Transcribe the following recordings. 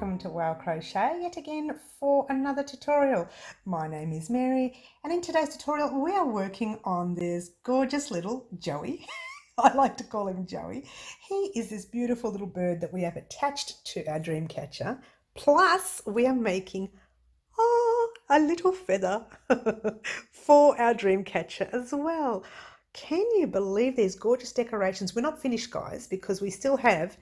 welcome to Wow Crochet yet again for another tutorial. My name is Mary, and in today's tutorial we are working on this gorgeous little Joey. I like to call him Joey. He is this beautiful little bird that we have attached to our dream catcher, plus we are making a little feather for our dream catcher as well. Can you believe these gorgeous decorations? We're not finished, guys, because we still have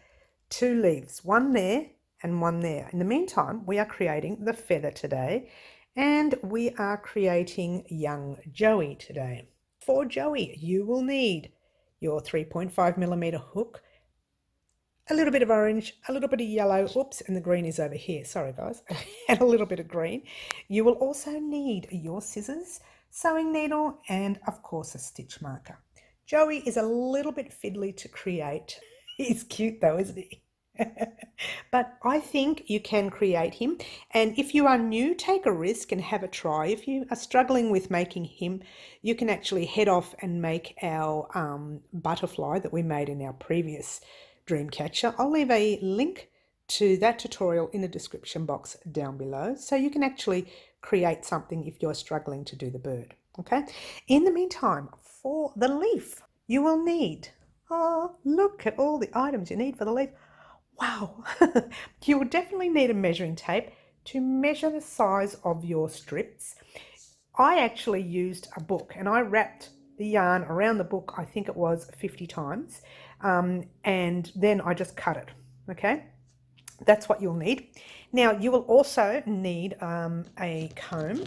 two leaves, one there and one there. In the meantime, we are creating the feather today, and we are creating young Joey today. For Joey, you will need your 3.5mm hook, a little bit of orange, a little bit of yellow, oops, and the green is over here, sorry guys, and a little bit of green. You will also need your scissors, sewing needle, and of course a stitch marker. Joey is a little bit fiddly to create. He's cute though, isn't he? But I think you can create him, and if you are new, take a risk and have a try. If you are struggling with making him, you can actually head off and make our butterfly that we made in our previous dream catcher. I'll leave a link to that tutorial in the description box down below, so you can actually create something if you're struggling to do the bird. Okay, in the meantime, for the leaf you will need, look at all the items you need for the leaf. Wow. You will definitely need a measuring tape to measure the size of your strips. I actually used a book and I wrapped the yarn around the book, I think it was 50 times, and then I just cut it. Okay, that's what you'll need. Now you will also need a comb,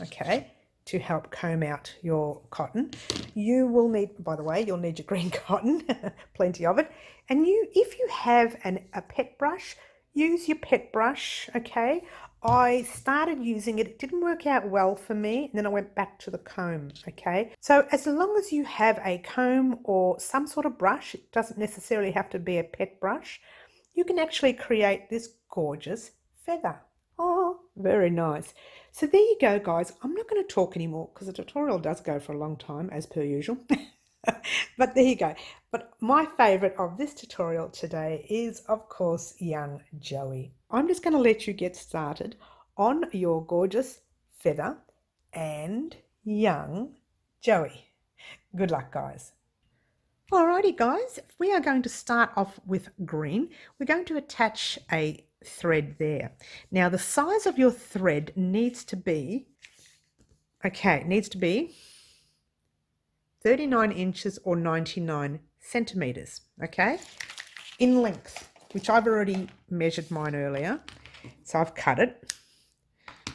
okay, to help comb out your cotton. You will need, by the way, you'll need your green cotton, plenty of it. And if you have a pet brush, use your pet brush, okay? I started using it, it didn't work out well for me, and then I went back to the comb, okay? So as long as you have a comb or some sort of brush, it doesn't necessarily have to be a pet brush, you can actually create this gorgeous feather. Oh, very nice. So there you go, guys. I'm not going to talk anymore because the tutorial does go for a long time, as per usual. But there you go. But my favorite of this tutorial today is, of course, young Joey. I'm just going to let you get started on your gorgeous feather and young Joey. Good luck, guys. Alrighty, guys, we are going to start off with green. We're going to attach a thread there. Now the size of your thread needs to be 39 inches or 99 centimeters, okay, in length, which I've already measured mine earlier, so I've cut it.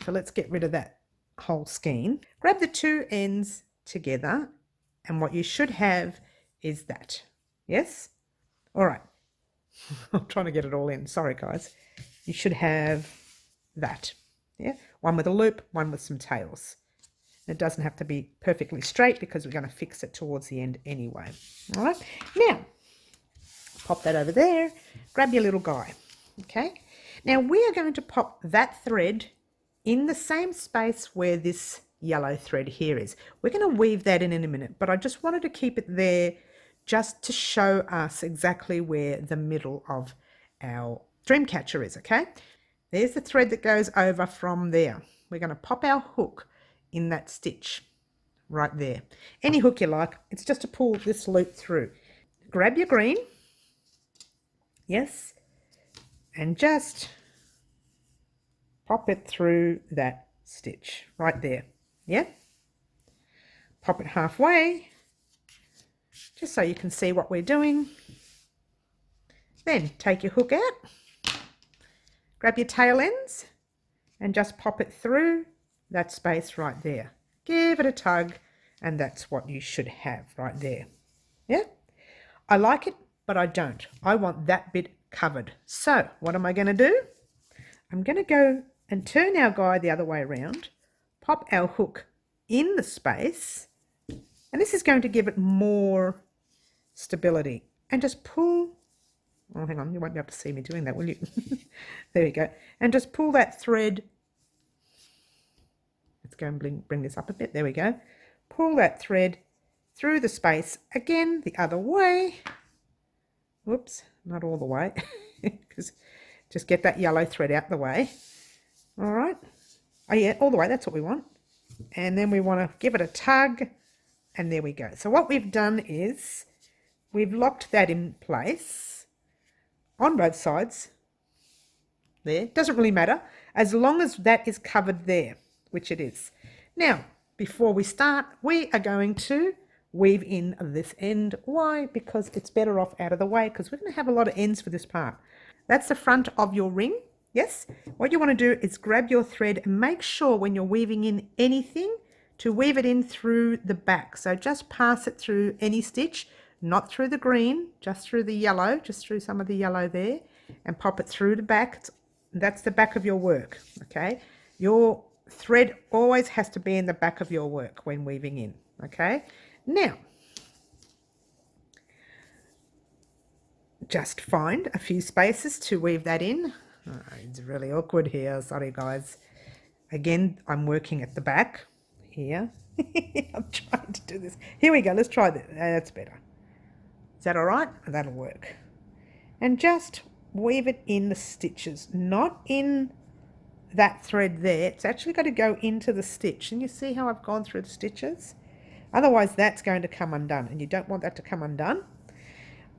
So let's get rid of that whole skein. Grab the two ends together, and what you should have is that. Yes? All right. I'm trying to get it all in. Sorry, guys. You should have that. Yeah? One with a loop, one with some tails. It doesn't have to be perfectly straight because we're going to fix it towards the end anyway. All right. Now, pop that over there. Grab your little guy. Okay. Now, we are going to pop that thread in the same space where this yellow thread here is. We're going to weave that in a minute, but I just wanted to keep it there just to show us exactly where the middle of our dream catcher is, okay? There's the thread that goes over from there. We're going to pop our hook in that stitch right there. Any hook you like. It's just to pull this loop through. Grab your green. Yes. And just pop it through that stitch right there. Yeah? Pop it halfway, just so you can see what we're doing. Then take your hook out, grab your tail ends, and just pop it through that space right there. Give it a tug, and that's what you should have right there. Yeah? I like it, but I don't. I want that bit covered. So what am I going to do? I'm going to go and turn our guy the other way around, pop our hook in the space, and this is going to give it more stability, and just pull. Oh, hang on, you won't be able to see me doing that, will you? There you go. And just pull that thread. Let's go and bring this up a bit. There we go. Pull that thread through the space again the other way. Whoops, not all the way, because Just get that yellow thread out the way. All right. Oh yeah, all the way, that's what we want. And then we want to give it a tug, and there we go. So what we've done is we've locked that in place on both sides. There, doesn't really matter as long as that is covered there, which it is. Now, before we start, we are going to weave in this end. Why? Because it's better off out of the way, because we're going to have a lot of ends for this part. That's the front of your ring. Yes, what you want to do is grab your thread and make sure when you're weaving in anything to weave it in through the back. So just pass it through any stitch, not through the green, just through the yellow, just through some of the yellow there, and pop it through the back. That's the back of your work, okay? Your thread always has to be in the back of your work when weaving in, okay? Now, just find a few spaces to weave that in. Oh, it's really awkward here, sorry guys. Again, I'm working at the back here. I'm trying to do this. Here we go, let's try that. That's better. Is that all right? That'll work. And just weave it in the stitches, not in that thread there. It's actually got to go into the stitch. And you see how I've gone through the stitches? Otherwise that's going to come undone, and you don't want that to come undone.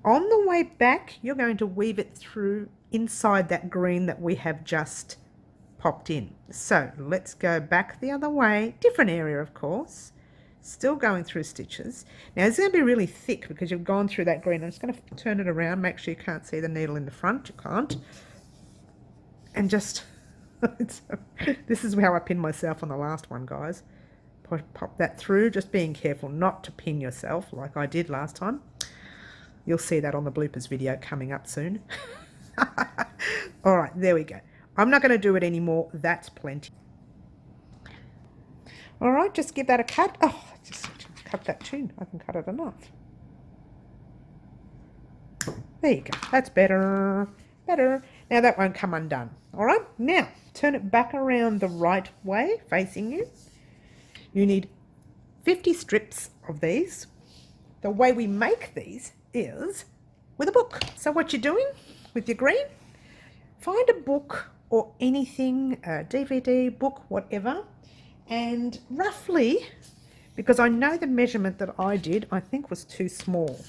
On the way back, you're going to weave it through inside that green that we have just popped in. So let's go back the other way, different area of course, still going through stitches. Now it's going to be really thick because you've gone through that green. I'm just going to turn it around, make sure you can't see the needle in the front. You can't. And just, this is how I pinned myself on the last one, guys. Pop that through, just being careful not to pin yourself like I did last time. You'll see that on the bloopers video coming up soon. All right, there we go. I'm not going to do it anymore. That's plenty. All right, just give that a cut. Oh, just cut that too. I can cut it enough. There you go. That's better. Better. Now that won't come undone. All right, now turn it back around the right way, facing you. You need 50 strips of these. The way we make these is with a book. So what you're doing with your green, find a book or anything, a DVD, book, whatever, and roughly, because I know the measurement that I did, I think was too small.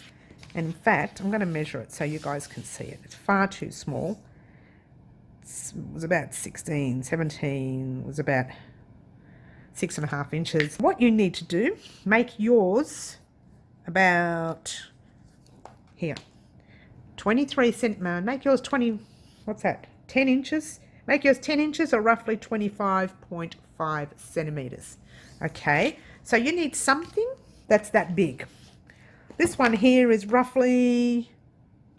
And in fact, I'm going to measure it so you guys can see it. It's far too small. It was about 16, 17, was about 6.5 inches. What you need to do, make yours about here, 23 centimeters, make yours 20, what's that, 10 inches? Make yours 10 inches or roughly 25.5 centimeters. Okay, so you need something that's that big. This one here is roughly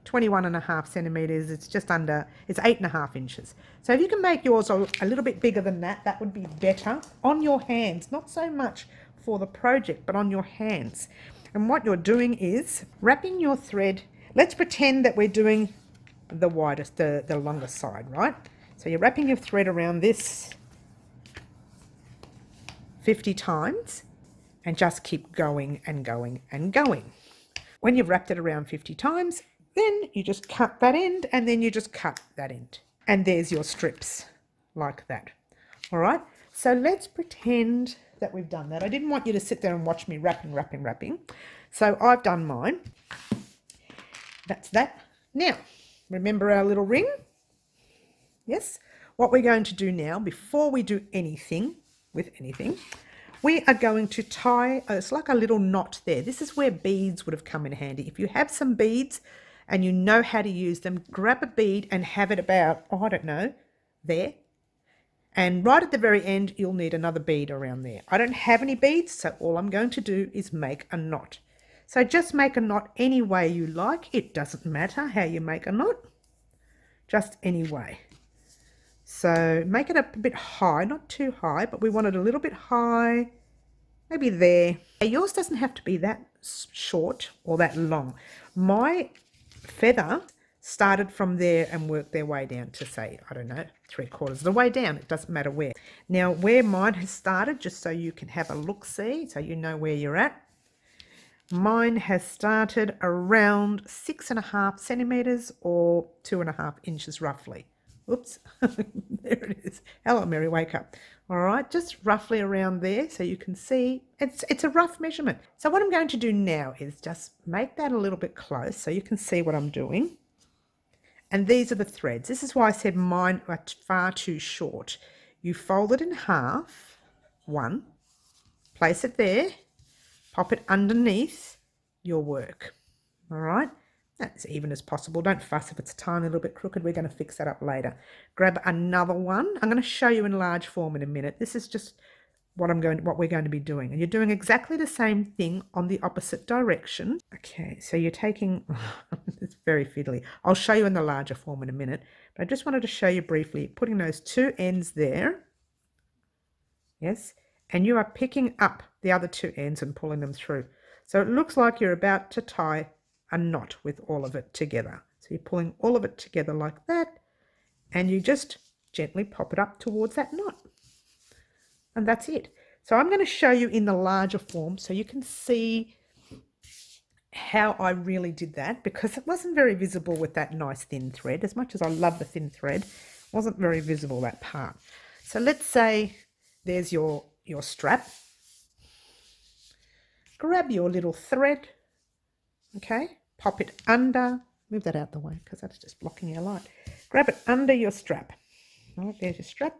21.5 centimeters. It's just under, it's 8.5 inches. So if you can make yours a little bit bigger than that, that would be better on your hands, not so much for the project, but on your hands. And what you're doing is wrapping your thread. Let's pretend that we're doing the widest, the longest side, right? So you're wrapping your thread around this 50 times and just keep going and going and going. When you've wrapped it around 50 times, then you just cut that end and then you just cut that end. And there's your strips like that. All right, so let's pretend that we've done that. I didn't want you to sit there and watch me wrapping. So I've done mine. That's that. Now, remember our little ring? Yes. What we're going to do now, before we do anything with anything, we are going to tie, it's like a little knot there. This is where beads would have come in handy. If you have some beads and you know how to use them, grab a bead and have it about, oh, I don't know, there. And right at the very end, you'll need another bead around there. I don't have any beads, so all I'm going to do is make a knot. So just make a knot any way you like. It doesn't matter how you make a knot, just any way. So make it up a bit high, not too high, but we want it a little bit high, maybe there. Yours doesn't have to be that short or that long. My feather started from there and worked their way down to, say, I don't know, 3/4 of the way down. It doesn't matter where. Now, where mine has started, just so you can have a look-see, so you know where you're at. Mine has started around 6.5 centimeters or 2.5 inches roughly. Oops, there it is. Hello, Mary, wake up. All right, just roughly around there so you can see. It's a rough measurement. So what I'm going to do now is just make that a little bit close so you can see what I'm doing. And these are the threads. This is why I said mine are far too short. You fold it in half, one, place it there, pop it underneath your work. All right, that's even as possible. Don't fuss if it's a tiny little bit crooked. We're going to fix that up later. Grab another one. I'm going to show you in large form in a minute. This is just what we're going to be doing, and you're doing exactly the same thing on the opposite direction. Okay, so you're taking it's very fiddly. I'll show you in the larger form in a minute, but I just wanted to show you briefly putting those two ends there. Yes, and you are picking up the other two ends and pulling them through. So it looks like you're about to tie a knot with all of it together. So you're pulling all of it together like that, and you just gently pop it up towards that knot. And that's it. So I'm going to show you in the larger form so you can see how I really did that, because it wasn't very visible with that nice thin thread. As much as I love the thin thread, it wasn't very visible, that part. So let's say there's your strap. Grab your little thread, okay, pop it under, move that out the way because that's just blocking your light. Grab it under your strap. All right, there's your strap.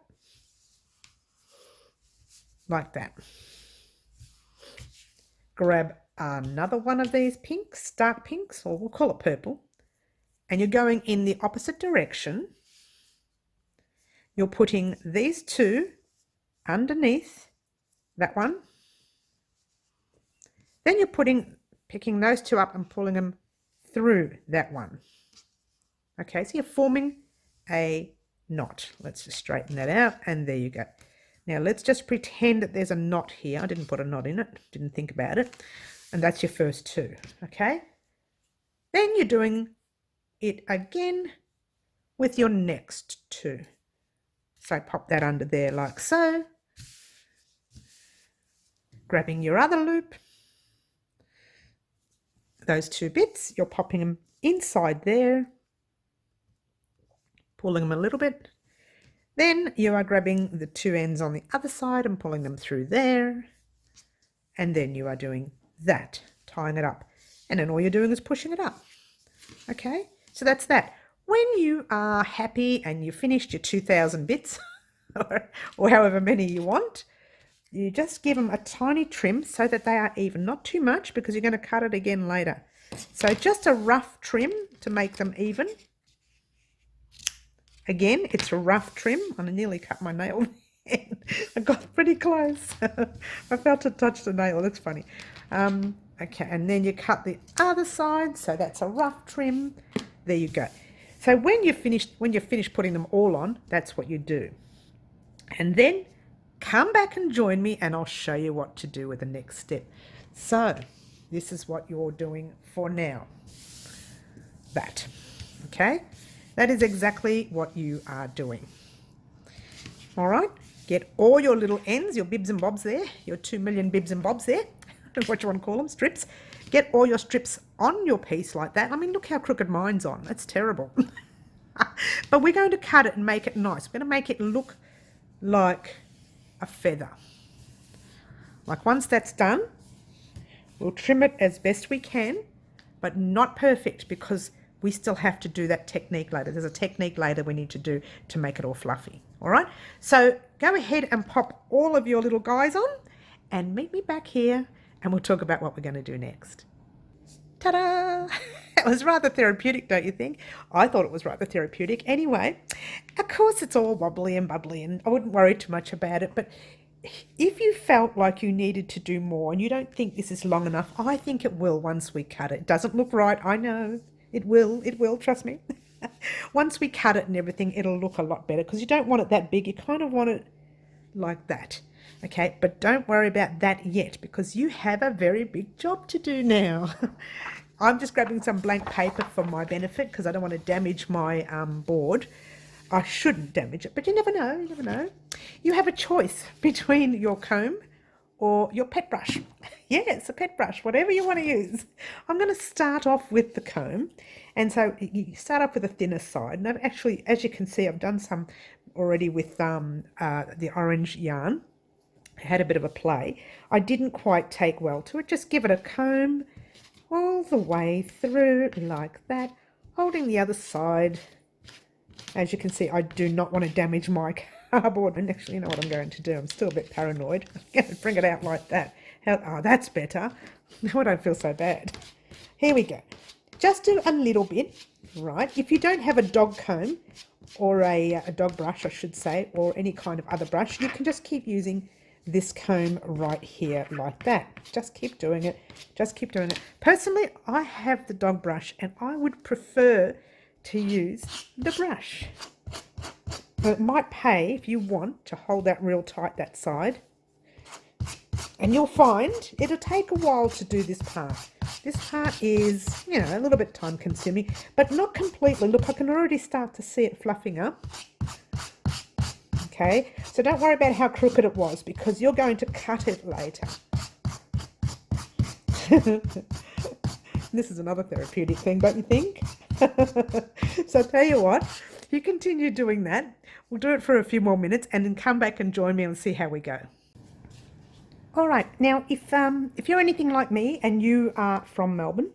Like that. Grab another one of these pinks, dark pinks, or we'll call it purple, and you're going in the opposite direction. You're putting these two underneath that one. Then you're picking those two up and pulling them through that one. Okay, so you're forming a knot. Let's just straighten that out, and there you go. Now let's just pretend that there's a knot here. I didn't put a knot in it, didn't think about it. And that's your first two, okay? Then you're doing it again with your next two. So pop that under there like so. Grabbing your other loop. Those two bits, you're popping them inside there. Pulling them a little bit. Then you are grabbing the two ends on the other side and pulling them through there. And then you are doing that, tying it up. And then all you're doing is pushing it up. Okay, so that's that. When you are happy and you've finished your 2,000 bits, or however many you want, you just give them a tiny trim so that they are even. Not too much because you're going to cut it again later. So just a rough trim to make them even. Again, it's a rough trim. I nearly cut my nail. I got pretty close. I felt to touch the nail. That's funny. Okay, and then you cut the other side. So that's a rough trim. There you go. So when you're finished putting them all on, that's what you do. And then come back and join me, and I'll show you what to do with the next step. So this is what you're doing for now. That. Okay. That is exactly what you are doing. All right, get all your little ends, your bibs and bobs there, your 2 million bibs and bobs there, what you want to call them, strips. Get all your strips on your piece like that. I mean, look how crooked mine's on. That's terrible. But we're going to cut it and make it nice. We're going to make it look like a feather. Like once that's done, we'll trim it as best we can, but not perfect because we still have to do that technique later. There's a technique later we need to do to make it all fluffy. All right, so go ahead and pop all of your little guys on and meet me back here and we'll talk about what we're going to do next. Ta-da! It was rather therapeutic, don't you think? I thought it was rather therapeutic. Anyway, of course it's all wobbly and bubbly and I wouldn't worry too much about it, but if you felt like you needed to do more and you don't think this is long enough, I think it will once we cut it. It doesn't look right, I know. It will, trust me. Once we cut it and everything, it'll look a lot better because you don't want it that big. You kind of want it like that. Okay, but don't worry about that yet because you have a very big job to do now. I'm just grabbing some blank paper for my benefit because I don't want to damage my board. I shouldn't damage it, but you never know, you never know. You have a choice between your comb or your pet brush. Yes, a pet brush, whatever you want to use. I'm going to start off with the comb. And so you start off with the thinner side. And I've actually, as you can see, I've done some already with the orange yarn. I had a bit of a play. I didn't quite take well to it. Just give it a comb all the way through like that, holding the other side. As you can see, I do not want to damage my cardboard. And actually, you know what I'm going to do? I'm still a bit paranoid. I'm going to bring it out like that. Oh, that's better. Now I don't feel so bad. Here we go. Just do a little bit, right? If you don't have a dog comb or a dog brush, I should say, or any kind of other brush, you can just keep using this comb right here like that. Just keep doing it. Just keep doing it. Personally, I have the dog brush and I would prefer to use the brush. But it might pay if you want to hold that real tight, that side. And you'll find it'll take a while to do this part. This part is, you know, a little bit time consuming, but not completely. Look, I can already start to see it fluffing up. Okay, so don't worry about how crooked it was because you're going to cut it later. This is another therapeutic thing, don't you think? So I'll tell you what, you continue doing that. We'll do it for a few more minutes and then come back and join me and see how we go. All right, now if you're anything like me and you are from Melbourne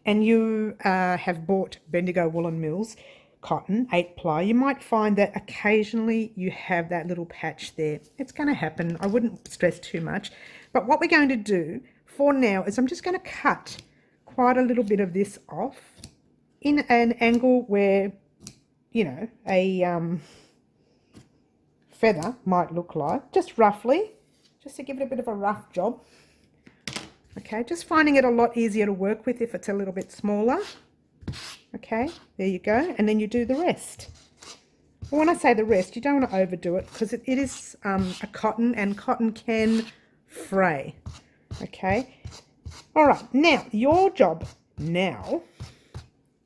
and you have bought Bendigo Woolen Mills cotton 8-ply, you might find that occasionally you have that little patch there. It's going to happen. I wouldn't stress too much. But what we're going to do for now is I'm just going to cut quite a little bit of this off in an angle where, you know, a feather might look like, just roughly. Just to give it a bit of a rough job. Okay, just finding it a lot easier to work with if it's a little bit smaller. Okay, there you go. And then you do the rest. Well, when I say the rest, you don't want to overdo it because it is a cotton and cotton can fray. Okay. All right, now your job now,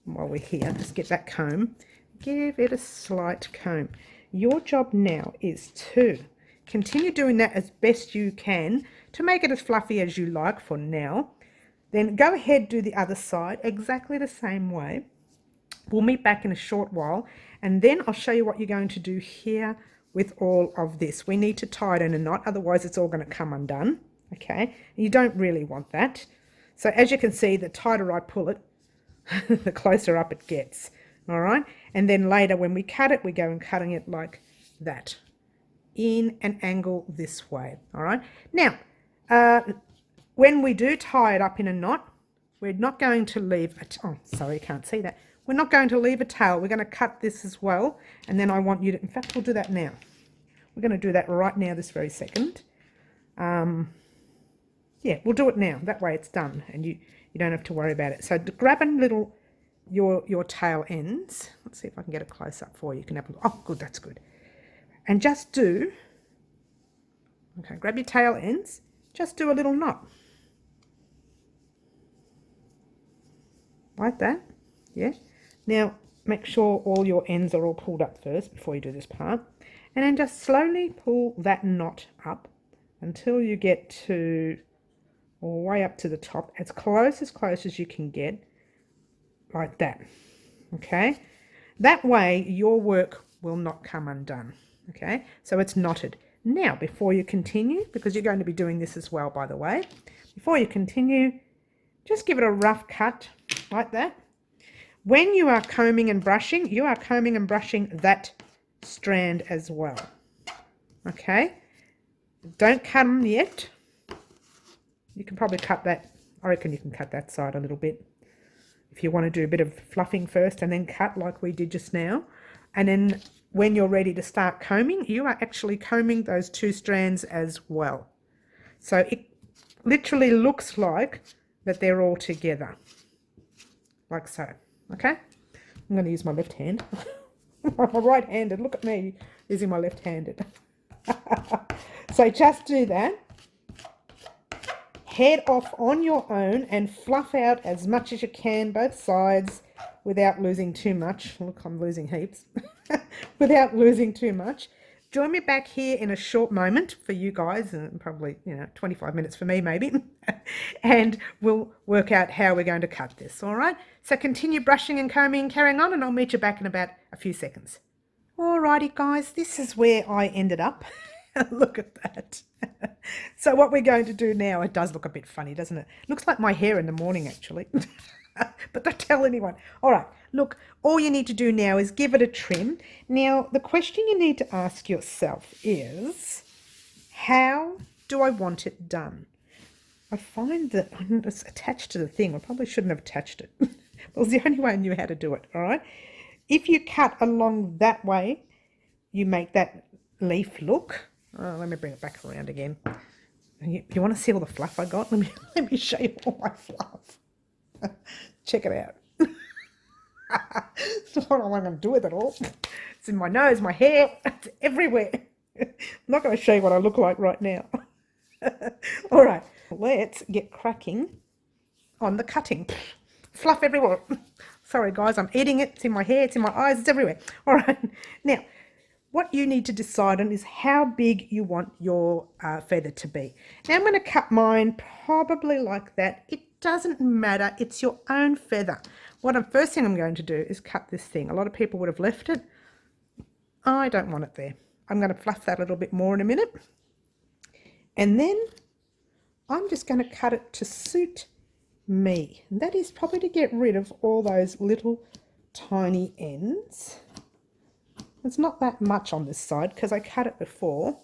while we're here, just get that comb. Give it a slight comb. Your job now is to continue doing that as best you can to make it as fluffy as you like for now. Then go ahead, do the other side exactly the same way. We'll meet back in a short while and then I'll show you what you're going to do here with all of this. We need to tie it in a knot, otherwise it's all going to come undone. Okay, and you don't really want that. So as you can see, the tighter I pull it, the closer up it gets. All right, and then later when we cut it, we go and cutting it like that, in an angle this way. All right, now when we do tie it up in a knot, we're not going to leave oh sorry, you can't see that. We're not going to leave a tail. We're going to cut this as well, and then I want you to, in fact we'll do that now. We're going to do that right now, this very second. Yeah, we'll do it now, that way it's done and you don't have to worry about it. So grab a little your tail ends. Let's see if I can get it close up for you. You can have a look. Oh good, that's good. And just do, okay, grab your tail ends, just do a little knot. Like that, yeah. Now, make sure all your ends are all pulled up first before you do this part. And then just slowly pull that knot up until you get to, all the way up to the top, as close as you can get, like that, okay? That way, your work will not come undone. Okay, so it's knotted. Now, before you continue, because you're going to be doing this as well, by the way, before you continue, just give it a rough cut like that. When you are combing and brushing, you are combing and brushing that strand as well. Okay, don't cut them yet. You can probably cut that, I reckon you can cut that side a little bit if you want to do a bit of fluffing first and then cut like we did just now. And then when you're ready to start combing, you are actually combing those two strands as well. So it literally looks like that they're all together, like so. Okay, I'm going to use my left hand. I'm right-handed, look at me using my left-handed. So just do that. Head off on your own and fluff out as much as you can, both sides, without losing too much. Look, I'm losing heaps. Without losing too much. join me back here in a short moment for you guys, and probably, 25 minutes for me maybe, and we'll work out how we're going to cut this, all right? So continue brushing and combing, carrying on, and I'll meet you back in about a few seconds. Alrighty guys, this is where I ended up. Look at that. So what we're going to do now, it does look a bit funny, doesn't it? Looks like my hair in the morning actually. But don't tell anyone. All right, look, all you need to do now is give it a trim. Now, the question you need to ask yourself is, how do I want it done? I find that it's attached to the thing. I probably shouldn't have attached it. Well, it's the only way I knew how to do it, all right? If you cut along that way, you make that leaf look. Oh, let me bring it back around again. You want to see all the fluff I got? Let me show you all my fluff. Check it out. So what am I going to do with it all? It's in my nose, my hair, it's everywhere. I'm not going to show you what I look like right now. All right, let's get cracking on the cutting. Fluff everywhere. Sorry guys, I'm eating it. It's in my hair, it's in my eyes, it's everywhere. All right, now what you need to decide on is how big you want your feather to be. Now I'm going to cut mine probably like that. It doesn't matter, it's your own feather. First thing I'm going to do is cut this thing. A lot of people would have left it. I don't want it there. I'm going to fluff that a little bit more in a minute. And then I'm just going to cut it to suit me. And that is probably to get rid of all those little tiny ends. There's not that much on this side because I cut it before,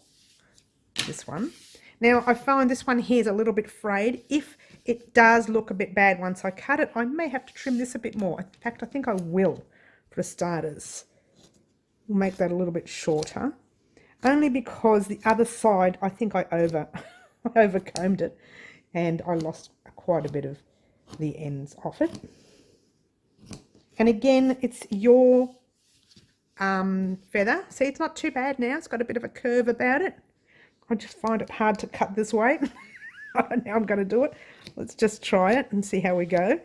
this one. Now I find this one here is a little bit frayed. If it does look a bit bad once I cut it, I may have to trim this a bit more. In fact, I think I will for starters. We'll make that a little bit shorter. Only because the other side, I think I overcombed it and I lost quite a bit of the ends off it. And again, it's your feather. See, it's not too bad now. It's got a bit of a curve about it. I just find it hard to cut this way. Now I'm going to do it. Let's just try it and see how we go.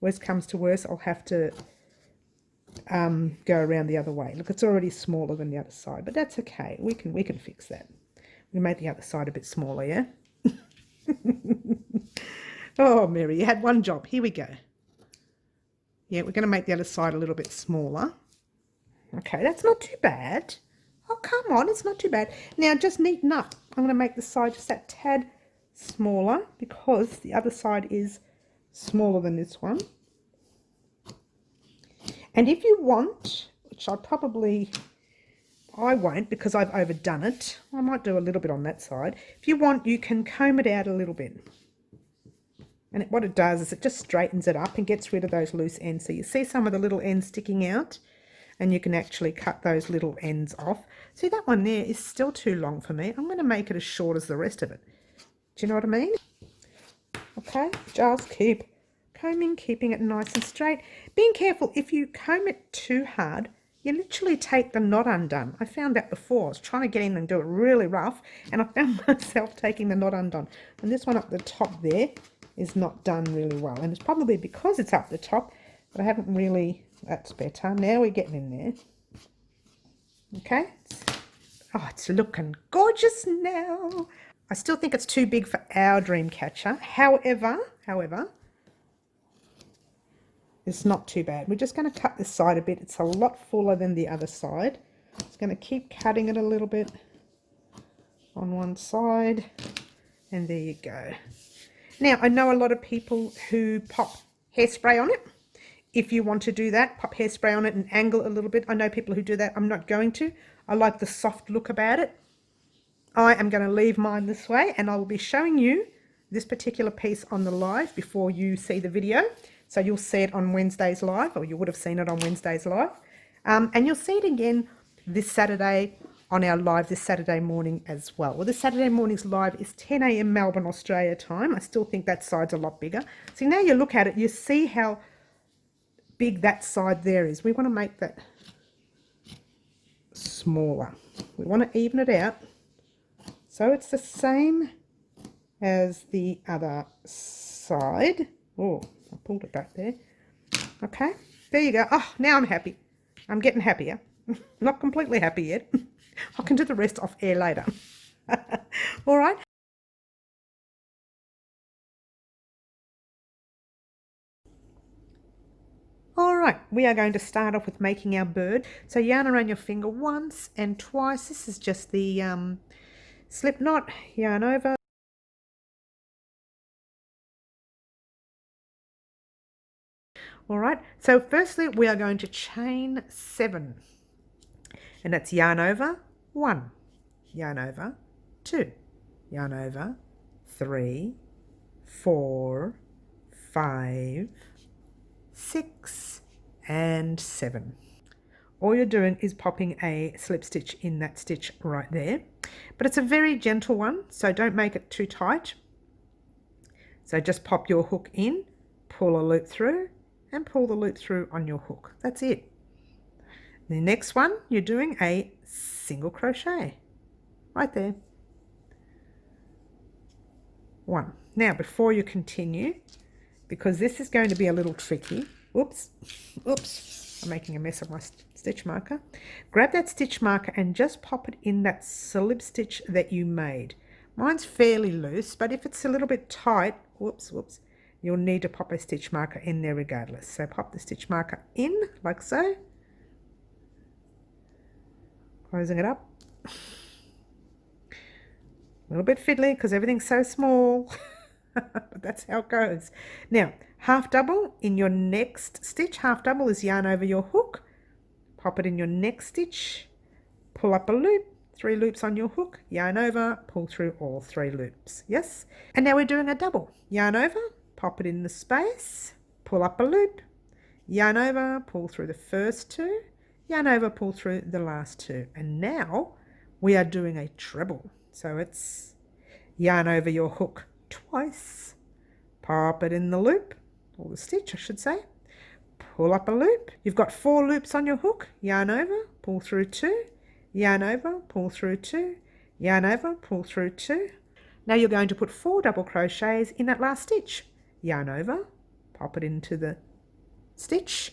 Worst comes to worst, I'll have to go around the other way. Look, it's already smaller than the other side, but that's okay. We can fix that. We made the other side a bit smaller, yeah? Oh, Mary, you had one job. Here we go. Yeah, we're going to make the other side a little bit smaller. Okay, that's not too bad. Oh, come on, it's not too bad. Now, just neaten up. I'm going to make the side just that tad smaller because the other side is smaller than this one. And if you want, which I won't because I've overdone it. I might do a little bit on that side. If you want, you can comb it out a little bit. And what it does is it just straightens it up and gets rid of those loose ends. So you see some of the little ends sticking out and you can actually cut those little ends off. See, that one there is still too long for me. I'm going to make it as short as the rest of it. Do you know what I mean? Okay, just keep combing, keeping it nice and straight. Being careful, if you comb it too hard, you literally take the knot undone. I found that before. I was trying to get in and do it really rough, and I found myself taking the knot undone. And this one up the top there is not done really well. And it's probably because it's up the top, but I haven't really... That's better. Now we're getting in there. Okay. Oh, it's looking gorgeous now. I still think it's too big for our dream catcher. However, it's not too bad. We're just going to cut this side a bit. It's a lot fuller than the other side. Just going to keep cutting it a little bit on one side. And there you go. Now, I know a lot of people who pop hairspray on it. If you want to do that, pop hairspray on it and angle it a little bit. I know people who do that. I'm not going to. I like the soft look about it. I am going to leave mine this way, and I will be showing you this particular piece on the live before you see the video. So you'll see it on Wednesday's live, or you would have seen it on Wednesday's live. And you'll see it again this Saturday on our live this Saturday morning as well. Well, this Saturday morning's live is 10 a.m. Melbourne, Australia time. I still think that side's a lot bigger. So now you look at it, you see how big that side there is. We want to make that smaller. We want to even it out so it's the same as the other side. Oh, I pulled it back there. Okay, there you go. Oh, now I'm happy. I'm getting happier. Not completely happy yet. I can do the rest off air later. All right. All right, we are going to start off with making our bird. So yarn around your finger once and twice. This is just the slip knot, yarn over. All right, so firstly we are going to chain 7, and that's yarn over 1, yarn over 2, yarn over 3, 4, 5, 6 and 7. All you're doing is popping a slip stitch in that stitch right there, but it's a very gentle one, so don't make it too tight. So just pop your hook in, pull a loop through and pull the loop through on your hook. That's it. The next one, you're doing a single crochet right there. 1. Now before you continue, because this is going to be a little tricky, oops, I'm making a mess of my stitch marker. Grab that stitch marker and just pop it in that slip stitch that you made. Mine's fairly loose, but if it's a little bit tight, whoops, you'll need to pop a stitch marker in there regardless. So pop the stitch marker in like so, closing it up. A little bit fiddly because everything's so small. But that's how it goes. Now, half double in your next stitch. Half double is yarn over your hook, pop it in your next stitch, pull up a loop, 3 loops on your hook, yarn over, pull through all 3 loops. Yes? And now we're doing a double. Yarn over, pop it in the space, pull up a loop, yarn over, pull through the first 2, yarn over, pull through the last 2. And now we are doing a treble. So it's yarn over your hook twice, pop it in the loop, or the stitch I should say, pull up a loop. You've got 4 loops on your hook, yarn over, pull through 2, yarn over, pull through 2, yarn over, pull through 2. Now you're going to put 4 double crochets in that last stitch. Yarn over, pop it into the stitch,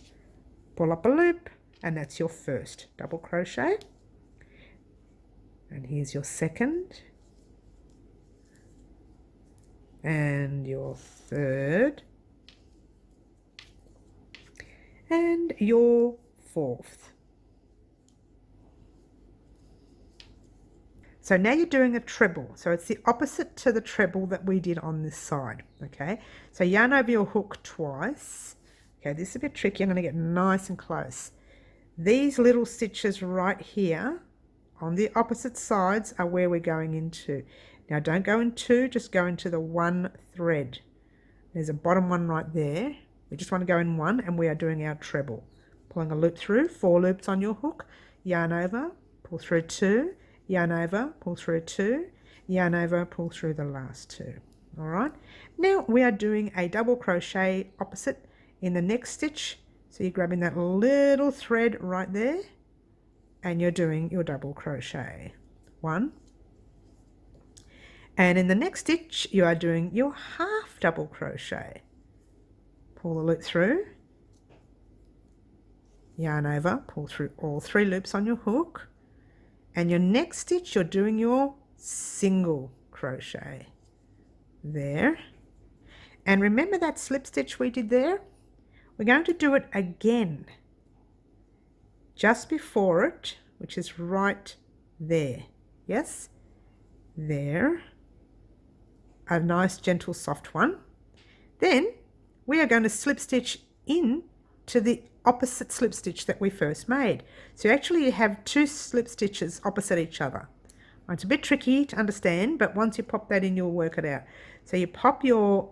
pull up a loop, and that's your first double crochet. And here's your second, and your third, and your fourth. So now you're doing a treble. So it's the opposite to the treble that we did on this side. Okay, so yarn over your hook twice. Okay, this is a bit tricky. I'm going to get nice and close. These little stitches right here on the opposite sides are where we're going into. Now don't go in 2, just go into the 1 thread. There's a bottom one right there. We just want to go in 1, and we are doing our treble. Pulling a loop through, 4 loops on your hook, yarn over, pull through 2, yarn over, pull through 2, yarn over, pull through the last 2. All right. Now we are doing a double crochet opposite in the next stitch. So you're grabbing that little thread right there, and you're doing your double crochet. 1. And in the next stitch, you are doing your half double crochet. Pull the loop through, yarn over, pull through all 3 loops on your hook, and your next stitch, you're doing your single crochet there. And remember that slip stitch we did there? We're going to do it again just before it, which is right there. Yes, there. A nice gentle soft one. Then we are going to slip stitch in to the opposite slip stitch that we first made. So actually you have 2 slip stitches opposite each other. It's a bit tricky to understand, but once you pop that in, you'll work it out. So you pop your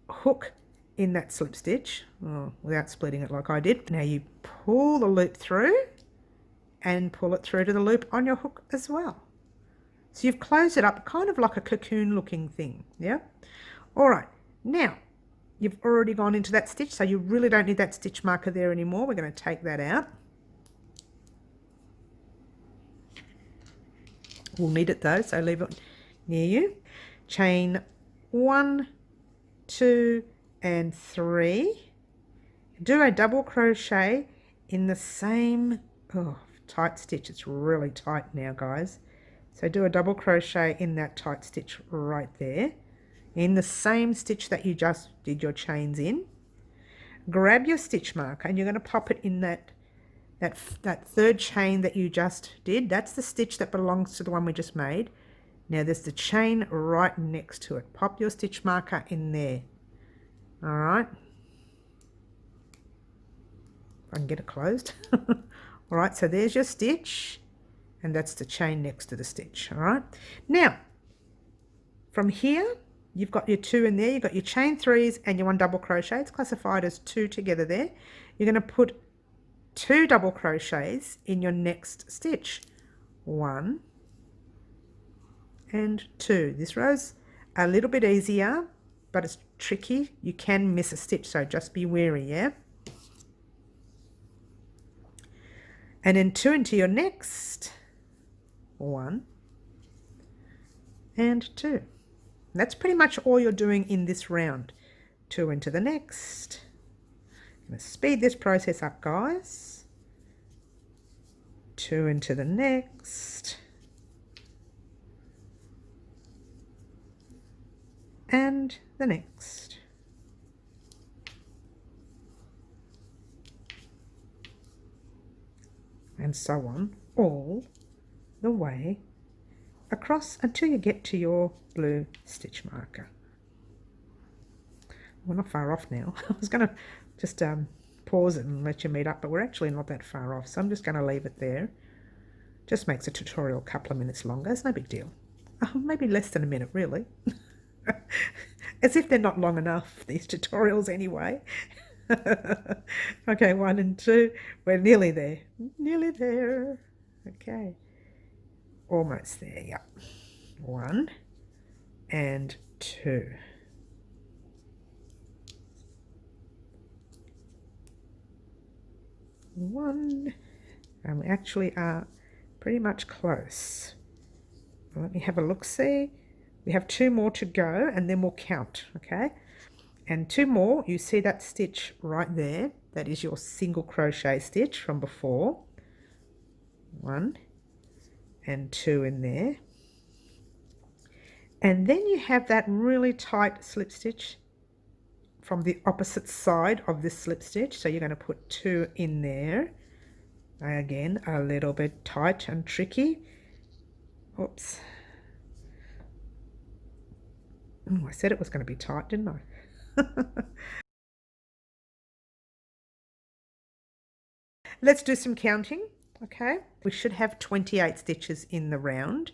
hook in that slip stitch without splitting it like I did. Now you pull the loop through and pull it through to the loop on your hook as well. So you've closed it up kind of like a cocoon looking thing. Yeah. All right. Now you've already gone into that stitch, so you really don't need that stitch marker there anymore. We're going to take that out. We'll need it though, so leave it near you. Chain 1, 2 and 3. Do a double crochet in the same tight stitch. It's really tight now, guys. So do a double crochet in that tight stitch right there, in the same stitch that you just did your chains in. Grab your stitch marker and you're going to pop it in that third chain that you just did. That's the stitch that belongs to the one we just made. Now there's the chain right next to it. Pop your stitch marker in there. All right. If I can get it closed. All right, so there's your stitch, and that's the chain next to the stitch. All right. Now, from here, you've got your 2 in there. You've got your chain 3s and your 1 double crochet. It's classified as 2 together there. You're going to put 2 double crochets in your next stitch. 1 and 2. This row's a little bit easier, but it's tricky. You can miss a stitch, so just be wary, yeah? And then 2 into your next. 1 and 2. That's pretty much all you're doing in this round. 2 into the next. I'm going to speed this process up, guys. 2 into the next. And the next. And so on, all the way across until you get to your blue stitch marker. We're not far off now. I was going to just pause it and let you meet up, but we're actually not that far off, so I'm just going to leave it there. Just makes the tutorial a couple of minutes longer. It's no big deal. Maybe less than a minute, really. As if they're not long enough, these tutorials anyway. Okay, 1 and 2. We're nearly there. Nearly there. Okay. Almost there, yep. 1 and 2. 1, and we actually are pretty much close. Let me have a look-see. We have 2 more to go and then we'll count, okay? And 2 more, you see that stitch right there? That is your single crochet stitch from before. 1 and 2 in there. And then you have that really tight slip stitch from the opposite side of this slip stitch. So you're going to put 2 in there. Again, a little bit tight and tricky. Oops. I said it was going to be tight, didn't I? Let's do some counting. Okay, we should have 28 stitches in the round.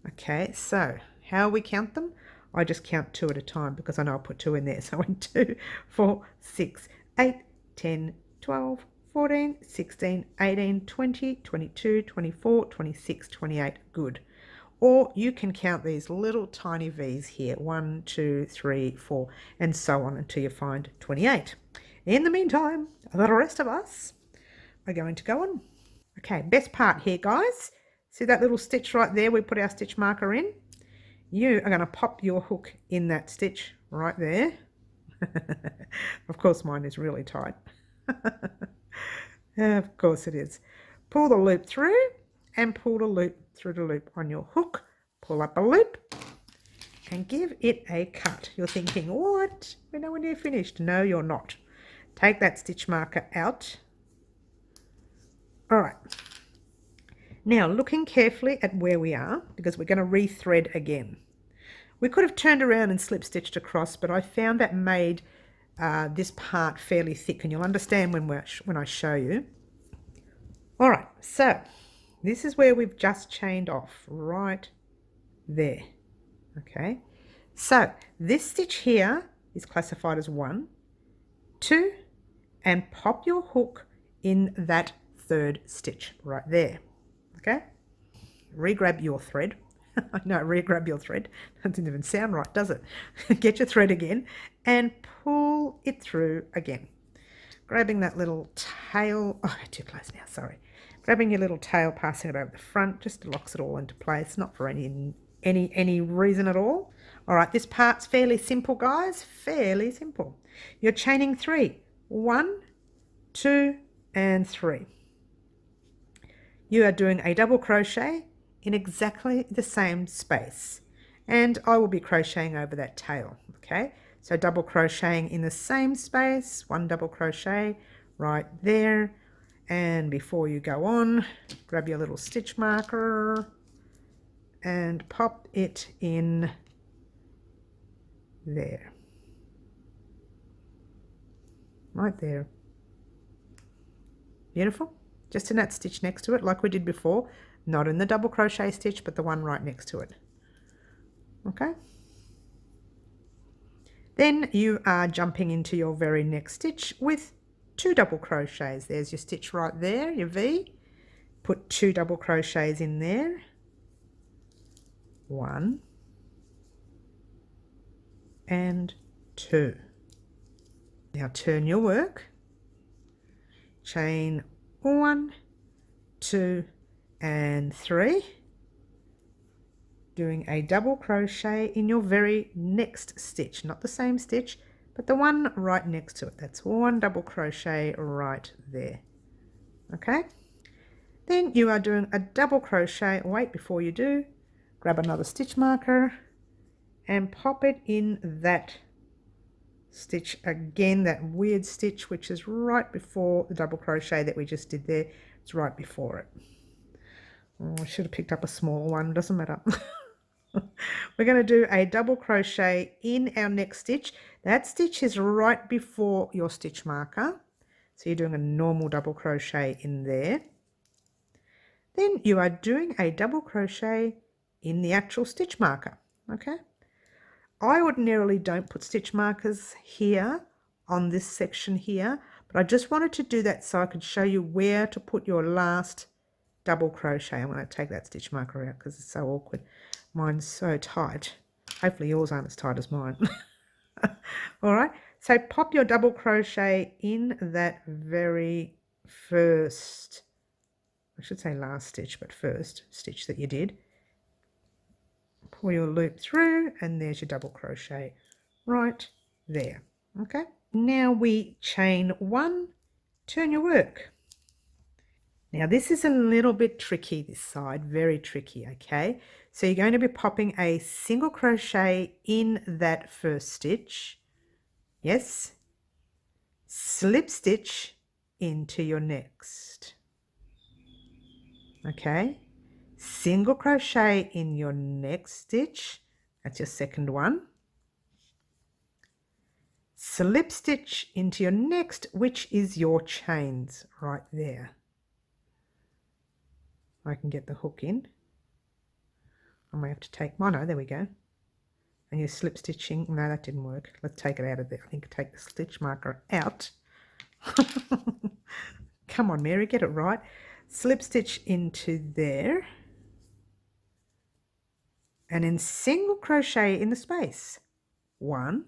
Okay, so how we count them? I just count 2 at a time because I know I'll put 2 in there. So 1, 2, 4, 6, 8, 10, 12, 14, 16, 18, 20, 22, 24, 26, 28. Good. Or you can count these little tiny V's here. 1, 2, 3, 4, and so on until you find 28. In the meantime, the rest of us are going to go on. Okay, best part here, guys. See that little stitch right there we put our stitch marker in? You are going to pop your hook in that stitch right there. Of course, mine is really tight. Of course it is. Pull the loop through and pull the loop through the loop on your hook. Pull up a loop and give it a cut. You're thinking, what? We're nowhere near finished. No, you're not. Take that stitch marker out. All right. Now, looking carefully at where we are, because we're going to re-thread again. We could have turned around and slip stitched across, but I found that made this part fairly thick, and you'll understand when I show you. All right, so this is where we've just chained off, right there. Okay, so this stitch here is classified as 1, 2, and pop your hook in that 3rd stitch right there. Okay, re-grab your thread. No, re-grab your thread. That doesn't even sound right, does it? Get your thread again and pull it through again. Grabbing that little tail. Oh, too close now, sorry. Grabbing your little tail, passing it over the front, just locks it all into place. Not for any reason at all. All right, this part's fairly simple, guys. Fairly simple. You're chaining 3. 1, 2, and 3. you are doing a double crochet in exactly the same space, and I will be crocheting over that tail. Okay, so double crocheting in the same space, one double crochet right there, and before you go on, grab your little stitch marker and pop it in there, right there. Beautiful. Just in that stitch next to it, like we did before, not in the double crochet stitch, but the one right next to it. Okay, then you are jumping into your very next stitch with 2 double crochets. There's your stitch right there, your V. Put 2 double crochets in there, 1 and 2. Now turn your work, chain 1, 2 and 3, doing a double crochet in your very next stitch, not the same stitch, but the one right next to it. That's 1 double crochet right there. Okay, then you are doing a double crochet. Wait, before you do, grab another stitch marker and pop it in that stitch again, that weird stitch which is right before the double crochet that we just did there. It's right before it. Oh, I should have picked up a small one, doesn't matter. We're going to do a double crochet in our next stitch. That stitch is right before your stitch marker, so you're doing a normal double crochet in there. Then you are doing a double crochet in the actual stitch marker. Okay, I ordinarily don't put stitch markers here on this section here, but I just wanted to do that so I could show you where to put your last double crochet. I'm going to take that stitch marker out because it's so awkward. Mine's so tight. Hopefully yours aren't as tight as mine. All right, so pop your double crochet in that very first, I should say last stitch, but first stitch that you did. Pull your loop through and there's your double crochet right there. Okay, now we chain 1, turn your work. Now this is a little bit tricky, this side, very tricky, okay? So you're going to be popping a single crochet in that first stitch, yes, slip stitch into your next, okay? Single crochet in your next stitch, that's your second one, slip stitch into your next, which is your chains right there. I can get the hook in. I may have to take mine. Oh, there we go. And you're slip stitching. No, that didn't work. Let's take it out of there. I think take the stitch marker out. Come on, Mary, get it right. Slip stitch into there. And then single crochet in the space. 1.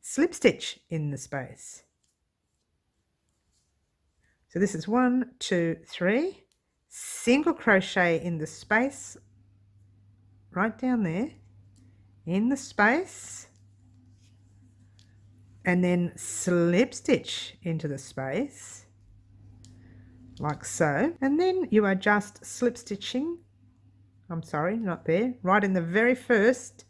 Slip stitch in the space. So this is 1, 2, 3. Single crochet in the space. Right down there. In the space. And then slip stitch into the space like so, and then you are just slip stitching, I'm sorry, not there, right in the very first,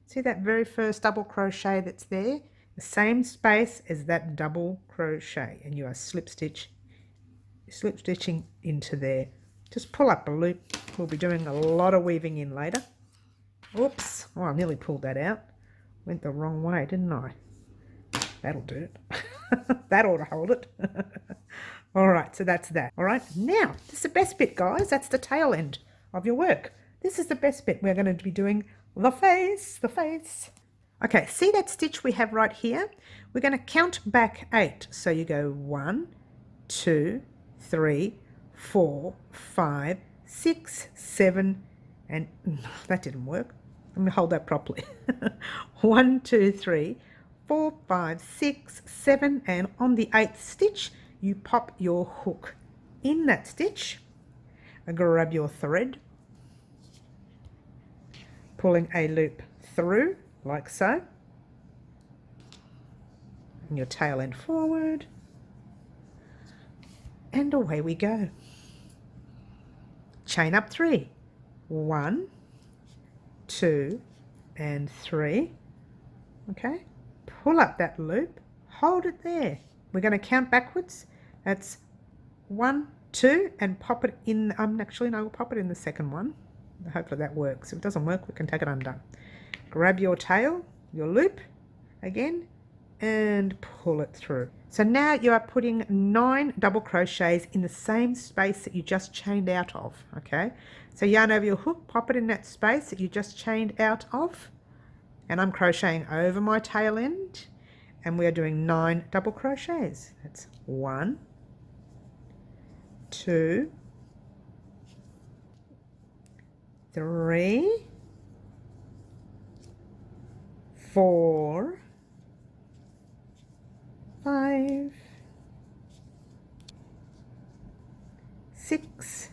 see that very first double crochet that's there, the same space as that double crochet, and you are slip stitching into there. Just pull up a loop. We'll be doing a lot of weaving in later. Oops, oh, I nearly pulled that out, went the wrong way, didn't I? That'll do it. That ought to hold it. All right, so that's that. All right, now, this is the best bit, guys. That's the tail end of your work. This is the best bit. We're going to be doing the face, the face. Okay, see that stitch we have right here? We're going to count back 8. So you go 1, 2, 3, 4, 5, 6, 7, and that didn't work. Let me hold that properly. 1, 2, 3, 4, 5, 6, 7, and on the 8th stitch you pop your hook in that stitch and grab your thread, pulling a loop through like so, and your tail end forward, and away we go. Chain up 3. 1, 2, and 3. Okay, pull up that loop, hold it there. We're going to count backwards. That's 1, 2, and pop it in. Actually, no, we'll pop it in the second one. Hopefully that works. If it doesn't work, we can take it undone. Grab your tail, your loop again, and pull it through. So now you are putting 9 double crochets in the same space that you just chained out of. Okay, so yarn over your hook, pop it in that space that you just chained out of, and I'm crocheting over my tail end, and we are doing 9 double crochets. That's 1, 2, 3, 4, 5, 6,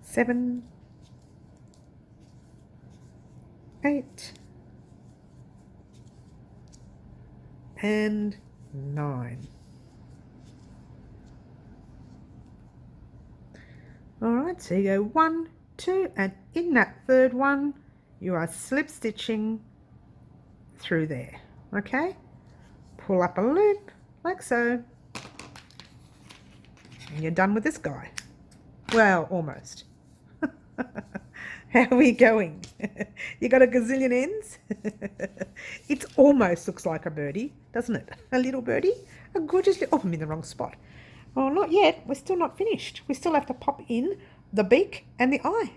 7, 8, and 9. Alright, so you go 1, 2, and in that third one you are slip stitching through there. Okay, pull up a loop like so, and you're done with this guy. Well, almost. How are we going? You got a gazillion ends? It almost looks like a birdie, doesn't it? A little birdie? A gorgeous little... Oh, I'm in the wrong spot. Oh, not yet. We're still not finished. We still have to pop in the beak and the eye.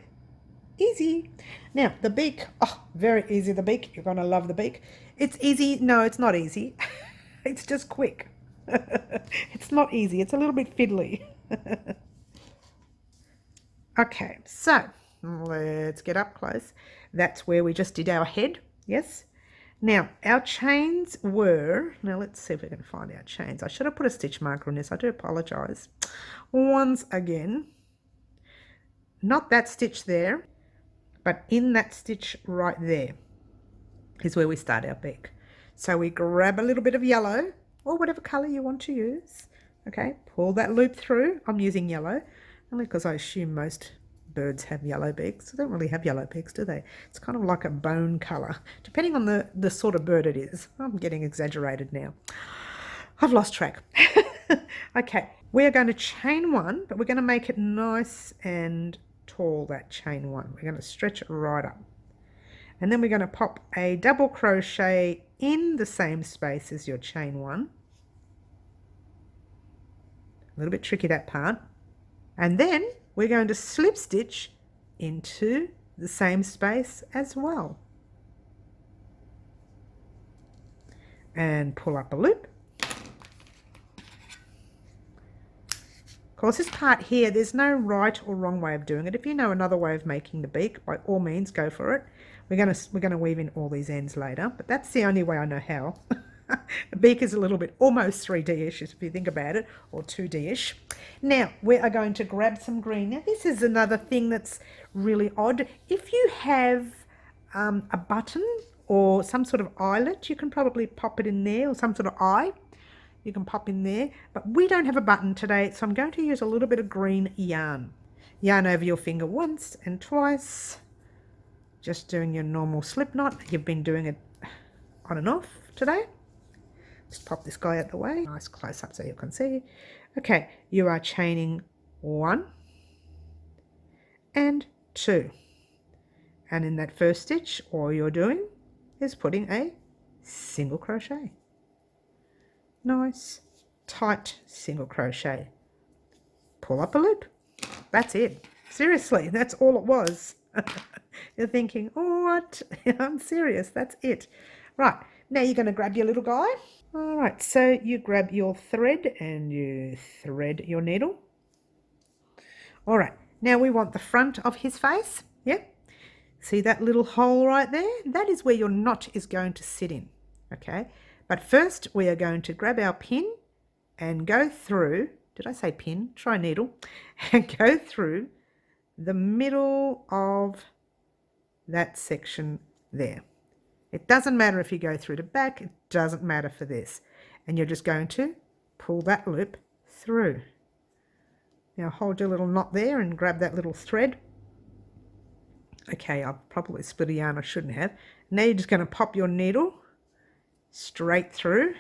Easy. Now, the beak. Oh, very easy, the beak. You're going to love the beak. It's easy. No, it's not easy. It's just quick. It's not easy. It's a little bit fiddly. Okay, so let's get up close. That's where we just did our head. Yes. Now, our chains were... Now, let's see if we can find our chains. I should have put a stitch marker on this. I do apologise. Once again, not that stitch there, but in that stitch right there is where we start our beak. So we grab a little bit of yellow or whatever colour you want to use. Okay, pull that loop through. I'm using yellow only because I assume most birds have yellow beaks. They don't really have yellow beaks, do they? It's kind of like a bone colour, depending on the sort of bird it is. I'm getting exaggerated now. I've lost track. Okay, we are going to chain 1, but we're going to make it nice and tall, that chain 1. We're going to stretch it right up. And then we're going to pop a double crochet in the same space as your chain 1. A little bit tricky, that part. And then we're going to slip stitch into the same space as well. And pull up a loop. Of course, this part here, there's no right or wrong way of doing it. If you know another way of making the beak, by all means, go for it. We're going to weave in all these ends later, but that's the only way I know how. The beak is a little bit almost 3D-ish if you think about it, or 2D-ish. Now, we are going to grab some green. Now, this is another thing that's really odd. If you have a button or some sort of eyelet, you can probably pop it in there, or some sort of eye. You can pop in there, but we don't have a button today, so I'm going to use a little bit of green yarn. Yarn over your finger once and twice, just doing your normal slip knot. You've been doing it on and off today. Just pop this guy out the way. Nice close up so you can see. Okay, you are chaining 1 and 2. And in that first stitch, all you're doing is putting a single crochet. Nice, tight single crochet. Pull up a loop. That's it. Seriously, that's all it was. You're thinking, oh, what? I'm serious, that's it. Right, now you're going to grab your little guy. All right, so you grab your thread and you thread your needle. All right, now we want the front of his face. Yep. See that little hole right there? That is where your knot is going to sit in. Okay, but first we are going to grab our pin and go through, did I say pin? Try needle, and go through the middle of that section there. It doesn't matter if you go through the back, it doesn't matter for this. And you're just going to pull that loop through. Now hold your little knot there and grab that little thread. Okay, I've probably split a yarn I shouldn't have. Now you're just going to pop your needle straight through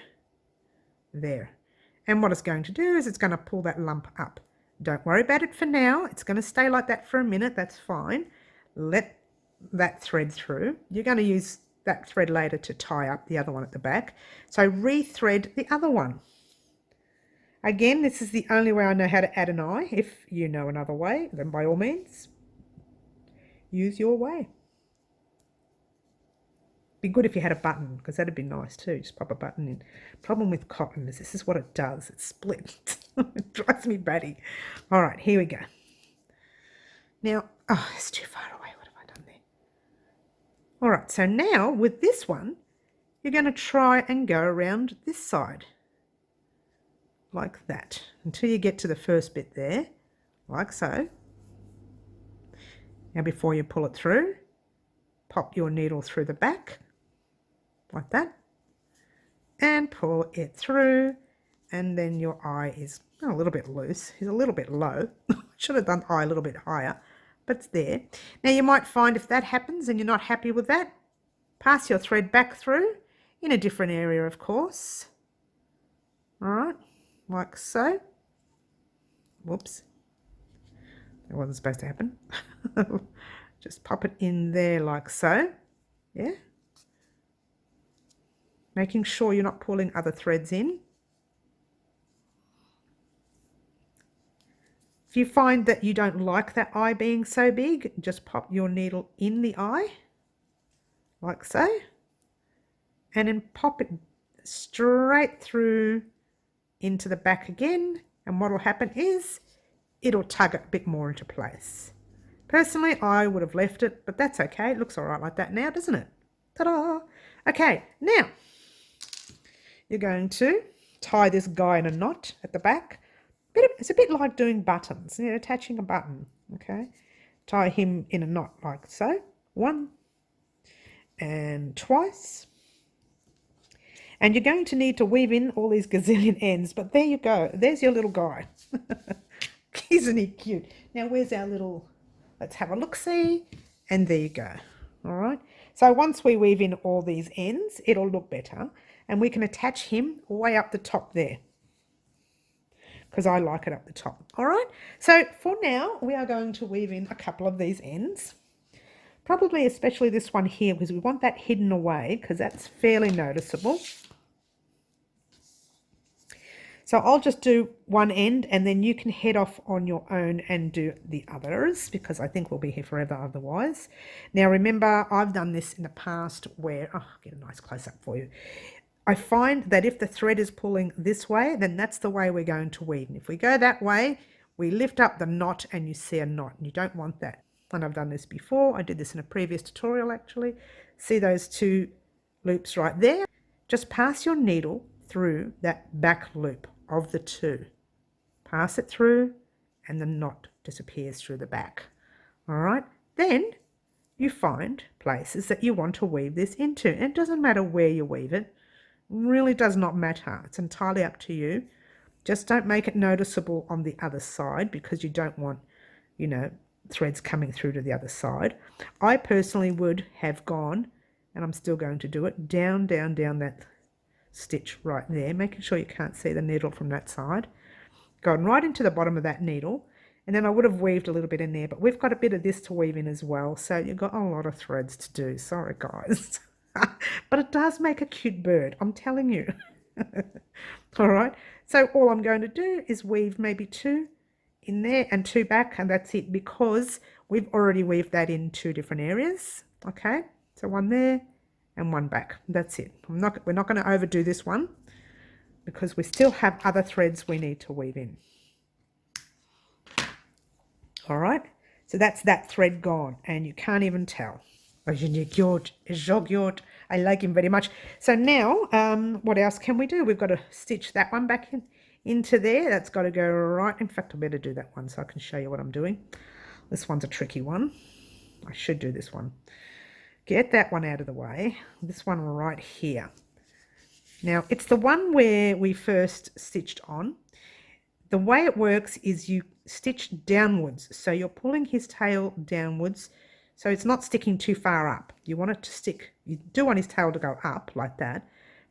there. And what it's going to do is it's going to pull that lump up. Don't worry about it for now. It's going to stay like that for a minute. That's fine. Let that thread through. You're going to use that thread later to tie up the other one at the back. So re-thread the other one. Again, this is the only way I know how to add an eye. If you know another way, then by all means, use your way. Be good if you had a button, because that'd be nice too. Just pop a button in. Problem with cotton is this is what it does. It splits. It drives me batty. All right, here we go. Now, oh, it's too far away. What have I done there? All right, so now with this one, you're going to try and go around this side. Like that. Until you get to the first bit there. Like so. Now before you pull it through, pop your needle through the back. Like that, and pull it through, and then your eye is a little bit loose. It's a little bit low. Should have done the eye a little bit higher, but it's there. Now you might find if that happens and you're not happy with that, pass your thread back through in a different area, of course. All right, like so. Whoops, that wasn't supposed to happen. Just pop it in there like so. Yeah. Making sure you're not pulling other threads in. If you find that you don't like that eye being so big, just pop your needle in the eye, like so, and then pop it straight through into the back again, and what will happen is it'll tug it a bit more into place. Personally, I would have left it, but that's okay. It looks all right like that now, doesn't it? Ta-da! Okay, now you're going to tie this guy in a knot at the back. It's a bit like doing buttons, you know, attaching a button, okay? Tie him in a knot like so. 1 and twice. And you're going to need to weave in all these gazillion ends, but there you go. There's your little guy. Isn't he cute? Now, where's our little... Let's have a look-see. And there you go. All right. So once we weave in all these ends, it'll look better. And we can attach him way up the top there, because I like it up the top. All right. So for now, we are going to weave in a couple of these ends. Probably especially this one here, because we want that hidden away, because that's fairly noticeable. So I'll just do one end, and then you can head off on your own and do the others, because I think we'll be here forever otherwise. Now remember, I've done this in the past where, oh, I'll get a nice close-up for you. I find that if the thread is pulling this way, then that's the way we're going to weave. And if we go that way, we lift up the knot and you see a knot, and you don't want that. And I've done this before. I did this in a previous tutorial actually. See those two loops right there? Just pass your needle through that back loop of the two. Pass it through and the knot disappears through the back. All right, then you find places that you want to weave this into. And it doesn't matter where you weave it. Really does not matter. It's entirely up to you. Just don't make it noticeable on the other side, because you don't want, you know, threads coming through to the other side. I personally would have gone, and I'm still going to do it, down that stitch right there, making sure you can't see the needle from that side. Gone right into the bottom of that needle, and then I would have weaved a little bit in there, but we've got a bit of this to weave in as well, so you've got a lot of threads to do. Sorry guys. But it does make a cute bird, I'm telling you. All right, so all I'm going to do is weave maybe 2 in there and 2 back, and that's it, because we've already weaved that in 2 different areas. Okay, so 1 there and 1 back. That's it. We're not going to overdo this one, because we still have other threads we need to weave in. All right, so that's that thread gone, and you can't even tell. I like him very much. So now, what else can we do? We've got to stitch that one back into there. That's got to go right. In fact, I better do that one so I can show you what I'm doing. This one's a tricky one. I should do this one. Get that one out of the way. This one right here. Now, it's the one where we first stitched on. The way it works is you stitch downwards. So you're pulling his tail downwards. So it's not sticking too far up. You want it to stick, you do want his tail to go up like that,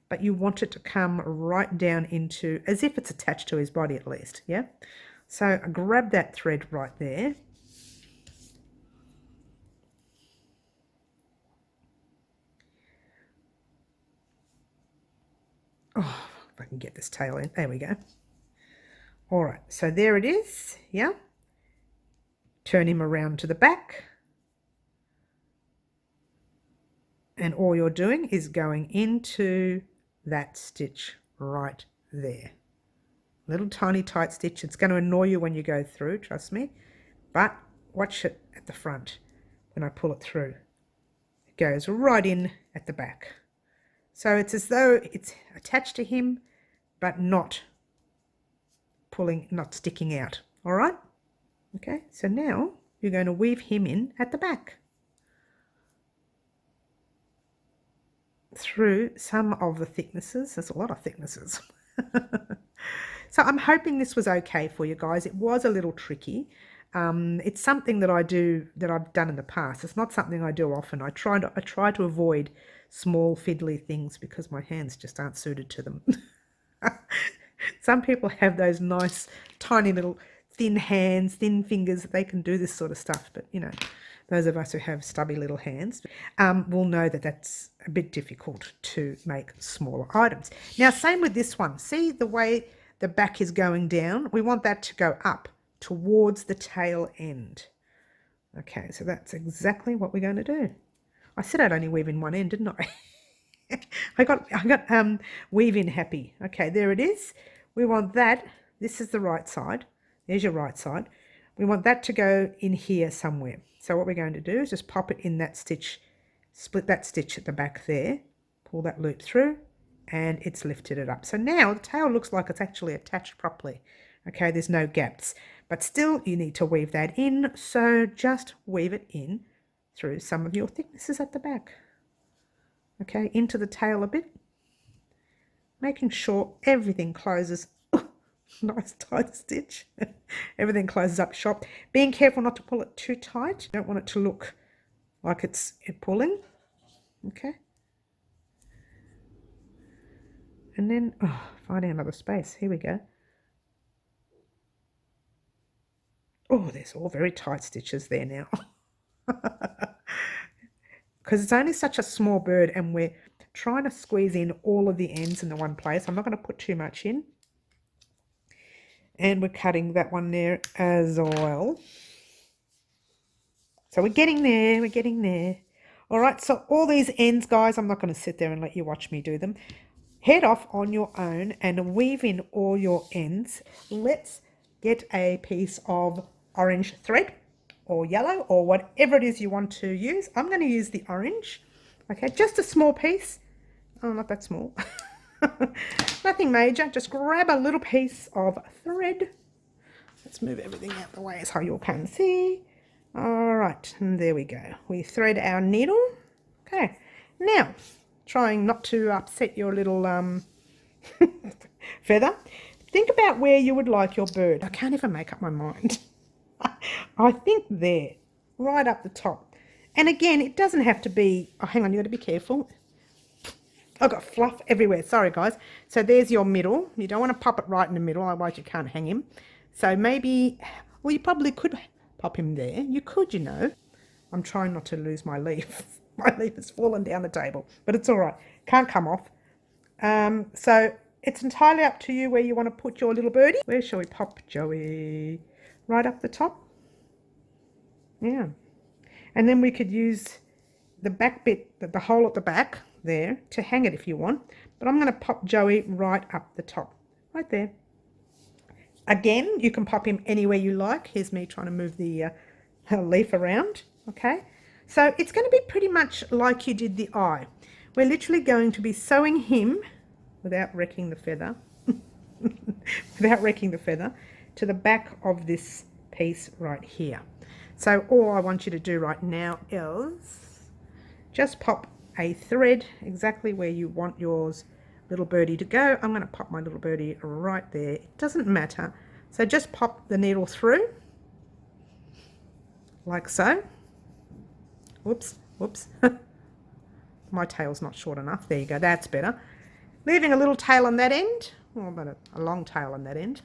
but you want it to come right down into, as if it's attached to his body at least, yeah? So grab that thread right there. Oh, if I can get this tail in, there we go. All right, so there it is, yeah? Turn him around to the back. And all you're doing is going into that stitch right there. Little tiny tight stitch. It's going to annoy you when you go through, trust me. But watch it at the front when I pull it through. It goes right in at the back. So it's as though it's attached to him, but not pulling, not sticking out. All right? Okay, so now you're going to weave him in at the back. Through some of the thicknesses. There's a lot of thicknesses. So I'm hoping this was okay for you guys. It was a little tricky. It's something that I do, that I've done in the past. It's not something I do often. I try to avoid small fiddly things because my hands just aren't suited to them. Some people have those nice tiny little thin hands, thin fingers, that they can do this sort of stuff, but you know, those of us who have stubby little hands will know that that's a bit difficult to make smaller items. Now, same with this one. See the way the back is going down? We want that to go up towards the tail end. Okay, so that's exactly what we're going to do. I said I'd only weave in one end, didn't I? I got weave in happy. Okay, there it is. We want that. This is the right side. There's your right side. We want that to go in here somewhere. So what we're going to do is just pop it in that stitch, split that stitch at the back there, pull that loop through, and it's lifted it up. So now the tail looks like it's actually attached properly. Okay, there's no gaps, but still you need to weave that in. So just weave it in through some of your thicknesses at the back. Okay, into the tail a bit, making sure everything closes. Nice tight stitch. Everything closes up shop. Being careful not to pull it too tight. You don't want it to look like it's pulling. Okay. And then finding another space. Here we go. Oh, there's all very tight stitches there now. Because it's only such a small bird and we're trying to squeeze in all of the ends in the one place. I'm not going to put too much in. And we're cutting that one there as well. So we're getting there, we're getting there. All right, so all these ends, guys, I'm not going to sit there and let you watch me do them. Head off on your own and weave in all your ends. Let's get a piece of orange thread or yellow or whatever it is you want to use. I'm going to use the orange. Okay, just a small piece. Oh, not that small. Nothing major. Just grab a little piece of thread. Let's move everything out the way so you can see. All right, and there we go. We thread our needle. Okay, now trying not to upset your little feather. Think about where you would like your bird. I can't even make up my mind. I think there, right up the top. And again, it doesn't have to be, oh, hang on, you got to be careful. I've got fluff everywhere. Sorry, guys. So there's your middle. You don't want to pop it right in the middle, otherwise you can't hang him. So maybe, well, you probably could pop him there. You could, you know. I'm trying not to lose my leaf. My leaf has fallen down the table, but it's all right. Can't come off. So it's entirely up to you where you want to put your little birdie. Where shall we pop Joey? Right up the top. Yeah. And then we could use the back bit, the hole at the back there, to hang it if you want. But I'm going to pop Joey right up the top, right there. Again, you can pop him anywhere you like. Here's me trying to move the leaf around. Okay. So it's going to be pretty much like you did the eye. We're literally going to be sewing him without wrecking the feather, to the back of this piece right here. So all I want you to do right now is just pop a thread exactly where you want yours little birdie to go. I'm going to pop my little birdie right there. It doesn't matter. So just pop the needle through like so. Whoops, whoops. My tail's not short enough. There you go, that's better. Leaving a little tail on that end, or about a long tail on that end.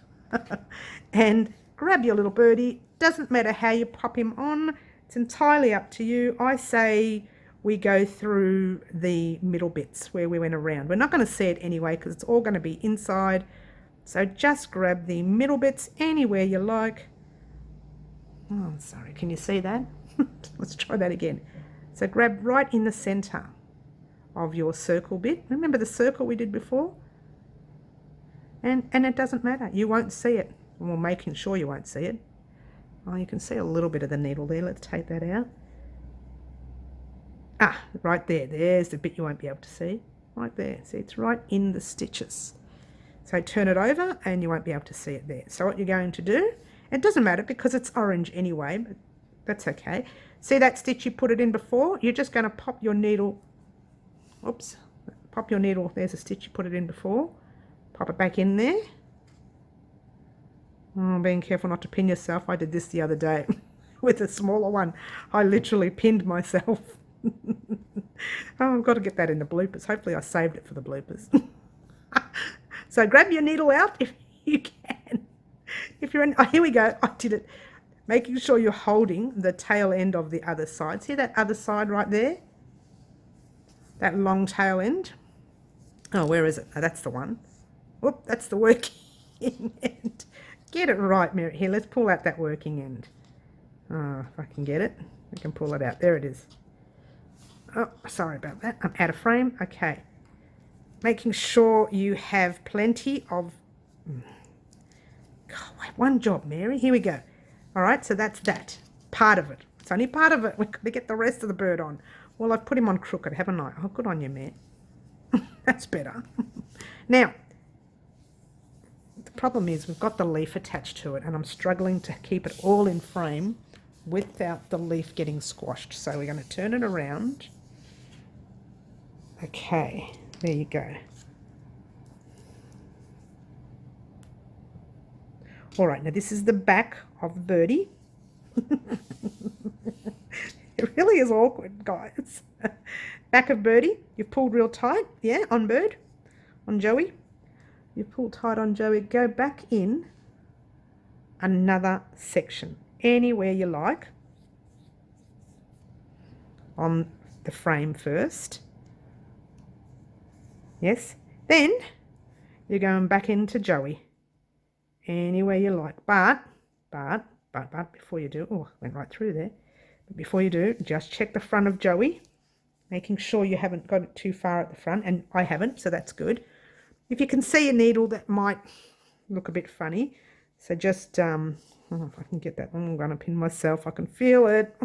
And grab your little birdie. Doesn't matter how you pop him on. It's entirely up to you. I say we go through the middle bits where we went around. We're not going to see it anyway because it's all going to be inside. So just grab the middle bits anywhere you like. Oh, I'm sorry. Can you see that? Let's try that again. So grab right in the center of your circle bit. Remember the circle we did before? And it doesn't matter. You won't see it. We're making sure you won't see it. Oh, you can see a little bit of the needle there. Let's take that out. Ah, right there. There's the bit you won't be able to see. Right there. See, it's right in the stitches. So turn it over and you won't be able to see it there. So what you're going to do, it doesn't matter because it's orange anyway, but that's okay. See that stitch you put it in before? You're just going to pop your needle. Oops. Pop your needle. There's a stitch you put it in before. Pop it back in there. Oh, being careful not to pin yourself. I did this the other day with a smaller one. I literally pinned myself. Oh, I've got to get that in the bloopers. Hopefully I saved it for the bloopers. So grab your needle out if you can. If you're in, oh, here we go. I did it. Making sure you're holding the tail end of the other side. See that other side right there? That long tail end. Oh, where is it? Oh, that's the one. Whoop, that's the working end. Get it right, Mary. Here, let's pull out that working end. Oh, if I can get it. I can pull it out. There it is. Oh, sorry about that. I'm out of frame. Okay. Making sure you have plenty of... God, wait, one job, Mary. Here we go. All right, so that's that. Part of it. It's only part of it. We're going to get the rest of the bird on. Well, I've put him on crooked, haven't I? Oh, good on you, man. That's better. Now, the problem is we've got the leaf attached to it and I'm struggling to keep it all in frame without the leaf getting squashed. So we're going to turn it around. Okay, there you go. All right, now this is the back of Birdie. It really is awkward, guys. Back of Birdie, you've pulled real tight, yeah, on Bird, on Joey. You've pulled tight on Joey. Go back in another section, anywhere you like, on the frame first. Yes, then you're going back into Joey, anywhere you like. But before you do, oh, went right through there. But before you do, just check the front of Joey, making sure you haven't got it too far at the front, and I haven't, so that's good. If you can see a needle, that might look a bit funny. So just, oh, if I can get that, I'm going to pin myself. I can feel it.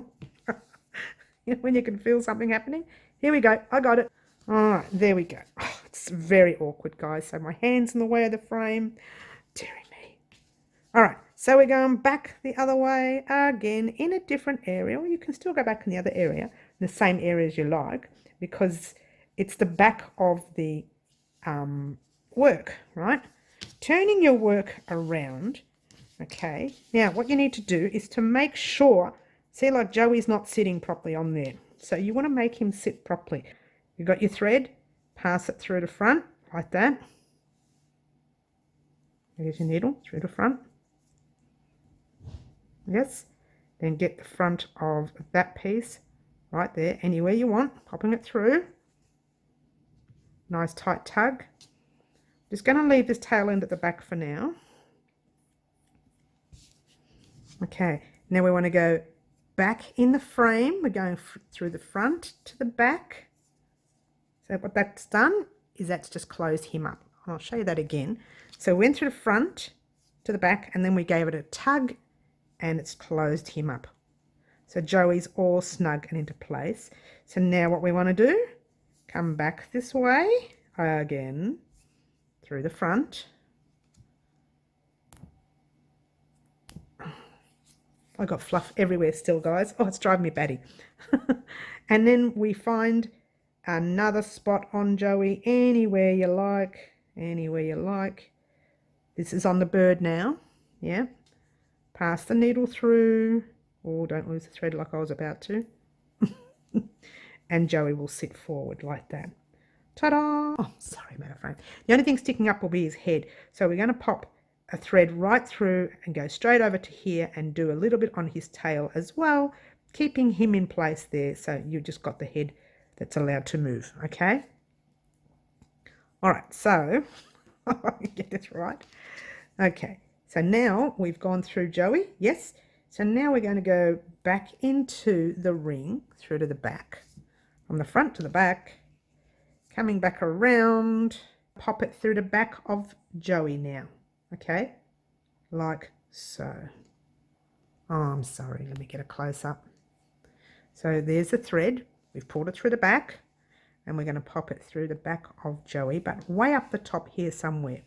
When you can feel something happening. Here we go. I got it. All right, there we go. Oh, it's very awkward, guys. So my hand's in the way of the frame. Dearie me. All right, so we're going back the other way again in a different area. Or you can still go back in the other area, in the same area as you like, because it's the back of the work, right? Turning your work around. Okay, now what you need to do is to make sure, see, like Joey's not sitting properly on there, so you want to make him sit properly. You got your thread, pass it through the front like that. Here's your needle through the front. Yes, then get the front of that piece right there, anywhere you want, popping it through. Nice tight tug. Just going to leave this tail end at the back for now. Okay, now we want to go back in the frame. We're going through the front to the back. So what that's done is that's just closed him up. I'll show you that again. So we went through the front to the back and then we gave it a tug and it's closed him up. So Joey's all snug and into place. So now what we want to do, come back this way again through the front. I got fluff everywhere still, guys. Oh, it's driving me batty. And then we find another spot on Joey, anywhere you like, anywhere you like. This is on the bird now, yeah. Pass the needle through, or don't lose the thread like I was about to. And Joey will sit forward like that. Ta-da! Oh, sorry, I'm out of frame. The only thing sticking up will be his head. So we're going to pop a thread right through and go straight over to here and do a little bit on his tail as well, keeping him in place there. So you just got the head that's allowed to move, okay? All right, so get this right. Okay, so now we've gone through Joey, yes. So now we're going to go back into the ring, through to the back, from the front to the back, coming back around, pop it through the back of Joey now, okay, like so. Oh, I'm sorry, let me get a close-up. So there's the thread, we've pulled it through the back, and we're going to pop it through the back of Joey, but way up the top here somewhere,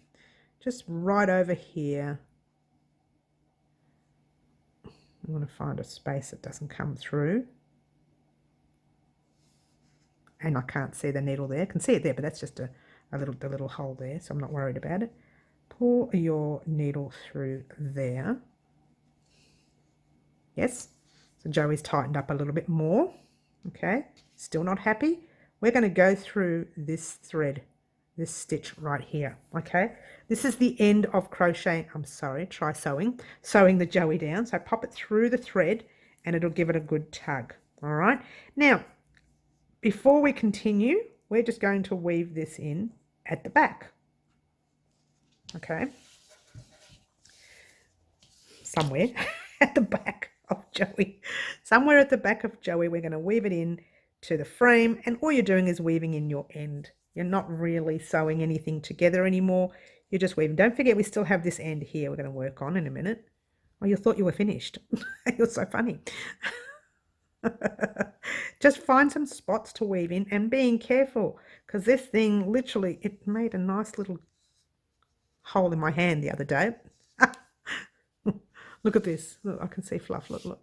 just right over here. I want to find a space that doesn't come through. And I can't see the needle there. I can see it there, but that's just a little hole there, so I'm not worried about it. Pull your needle through there. Yes. So Joey's tightened up a little bit more. Okay. Still not happy. We're going to go through this thread, this stitch right here. Okay. This is the end of crocheting. I'm sorry, try sewing the Joey down. So pop it through the thread and it'll give it a good tug. All right. Now, before we continue, we're just going to weave this in at the back. Okay. Somewhere at the back of Joey. Somewhere at the back of Joey, we're going to weave it in to the frame, and all you're doing is weaving in your end. You're not really sewing anything together anymore. You're just weaving. Don't forget we still have this end here we're going to work on in a minute. Oh, you thought you were finished. You're so funny. Just find some spots to weave in and being careful, because this thing literally, it made a nice little hole in my hand the other day. Look at this. Look, I can see fluff. Look, look.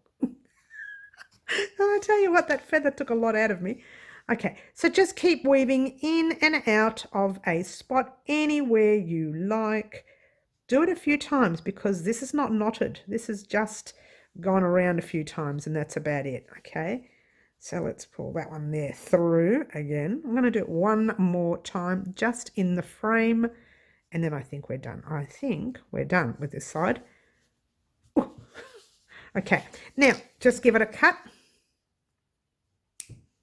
I tell you what, that feather took a lot out of me. Okay, so just keep weaving in and out of a spot anywhere you like. Do it a few times because this is not knotted. This is just gone around a few times and that's about it. Okay, so let's pull that one there through again. I'm going to do it one more time just in the frame and then I think we're done. I think we're done with this side. Ooh. Okay, now just give it a cut.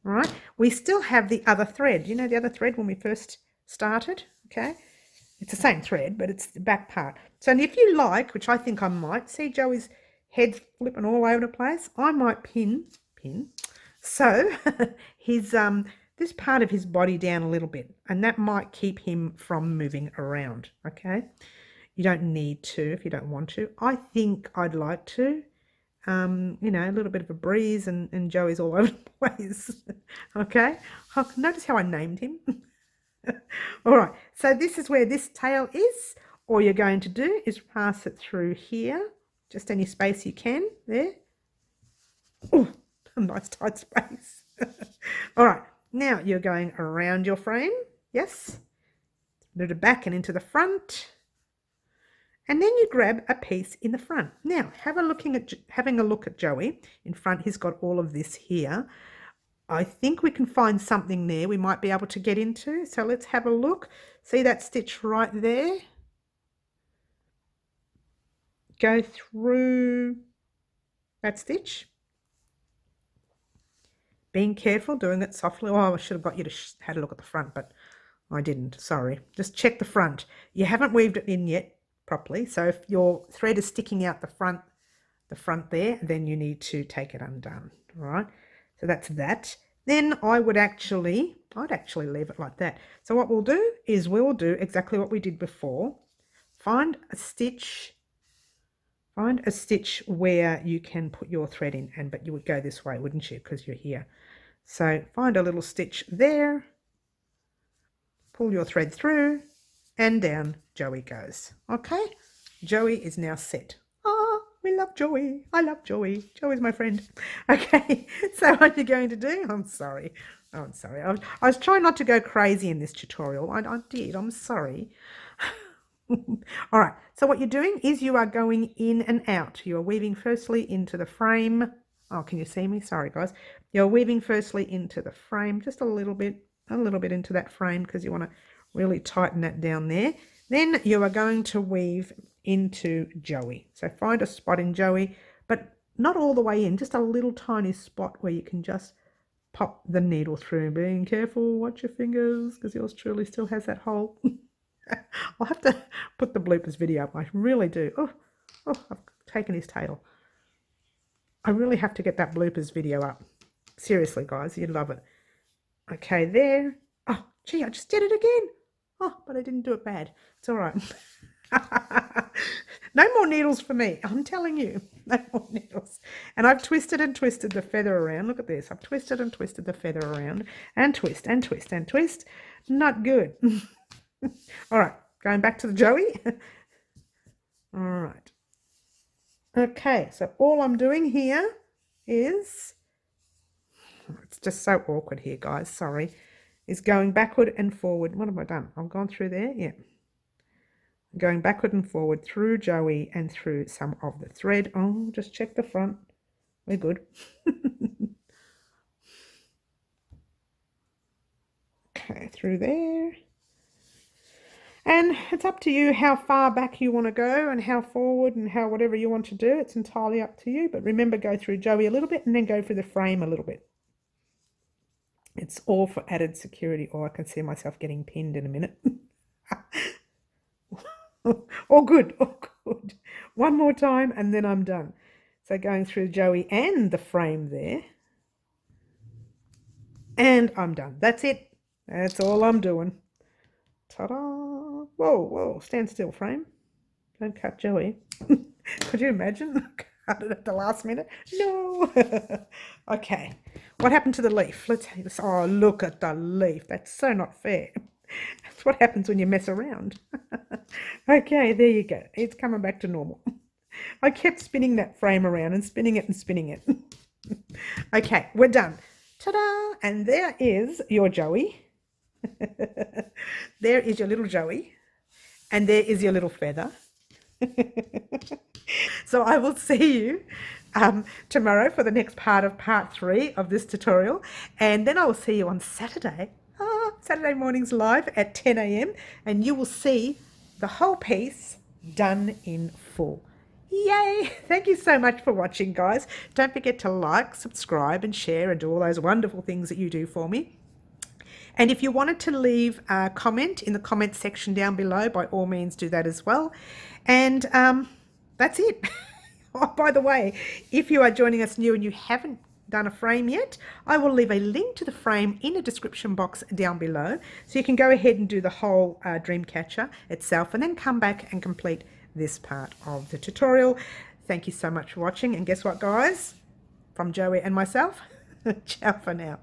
All right, we still have the other thread. You know the other thread when we first started? Okay, it's the same thread, but it's the back part. So if you like, which I think I might, see Joey's head flipping all over the place, I might pin, so his this part of his body down a little bit, and that might keep him from moving around. Okay, you don't need to if you don't want to. I think I'd like to. You know, a little bit of a breeze and Joey's all over the place. Okay, notice how I named him. All right, so this is where this tail is. All you're going to do is pass it through here, just any space you can there. Oh, a nice tight space. All right, now you're going around your frame. Yes, to the back and into the front. And then you grab a piece in the front. Now, having a look at Joey in front, he's got all of this here. I think we can find something there we might be able to get into. So let's have a look. See that stitch right there? Go through that stitch. Being careful, doing it softly. Oh, I should have got you to have a look at the front, but I didn't. Sorry. Just check the front. You haven't weaved it in yet properly, so if your thread is sticking out the front there, then you need to take it undone. All right, so that's that. Then I'd actually leave it like that. So what we'll do is we'll do exactly what we did before. Find a stitch where you can put your thread in, but you would go this way, wouldn't you, because you're here. So find a little stitch there, pull your thread through, and down Joey goes. Okay, Joey is now set. Oh, we love Joey. I love Joey. Joey's my friend. Okay, so what you're going to do, I'm sorry, Oh, I'm sorry. I was trying not to go crazy in this tutorial. I did. I'm sorry. All right. So what you're doing is you are going in and out. You are weaving firstly into the frame. Oh, can you see me? Sorry, guys. You're weaving firstly into the frame, just a little bit into that frame because you want to really tighten that down there. Then you are going to weave into Joey. So find a spot in Joey, but not all the way in, just a little tiny spot where you can just pop the needle through. Being careful, watch your fingers, because yours truly still has that hole. I'll have to put the bloopers video up. I really do. Oh, I've taken his tail. I really have to get that bloopers video up. Seriously, guys, you'd love it. Okay, there. Oh, gee, I just did it again. Oh, but I didn't do it bad. It's all right. No more needles for me. I'm telling you, no more needles. And I've twisted and twisted the feather around. Look at this. I've twisted and twisted the feather around and twist and twist and twist. Not good. All right, going back to the Joey. All right. Okay, so all I'm doing here is, it's just so awkward here, guys, sorry, is going backward and forward. What have I done? I've gone through there, yeah. Going backward and forward through Joey and through some of the thread. Oh, just check the front. We're good. Okay, through there. And it's up to you how far back you want to go and how forward and how whatever you want to do. It's entirely up to you. But remember, go through Joey a little bit and then go through the frame a little bit. It's all for added security. Oh, I can see myself getting pinned in a minute. All good, all good. One more time and then I'm done. So going through Joey and the frame there. And I'm done. That's it. That's all I'm doing. Ta-da! Whoa, stand still, frame. Don't cut Joey. Could you imagine? Cut it at the last minute? No! Okay, what happened to the leaf? Let's see this. Oh, look at the leaf. That's so not fair. That's what happens when you mess around. Okay, there you go. It's coming back to normal. I kept spinning that frame around and spinning it and spinning it. Okay, we're done. Ta-da! And there is your Joey. There is your little Joey. And there is your little feather. So I will see you tomorrow for the next part of part 3 of this tutorial. And then I will see you on Saturday. Saturday mornings live at 10 a.m. and you will see the whole piece done in full. Yay! Thank you so much for watching, guys. Don't forget to like, subscribe and share and do all those wonderful things that you do for me. And if you wanted to leave a comment in the comment section down below, by all means do that as well. And that's it. Oh, by the way, if you are joining us new and you haven't done a frame yet, I will leave a link to the frame in the description box down below, so you can go ahead and do the whole dream catcher itself and then come back and complete this part of the tutorial. Thank you so much for watching, and guess what, guys, from Joey and myself, ciao for now.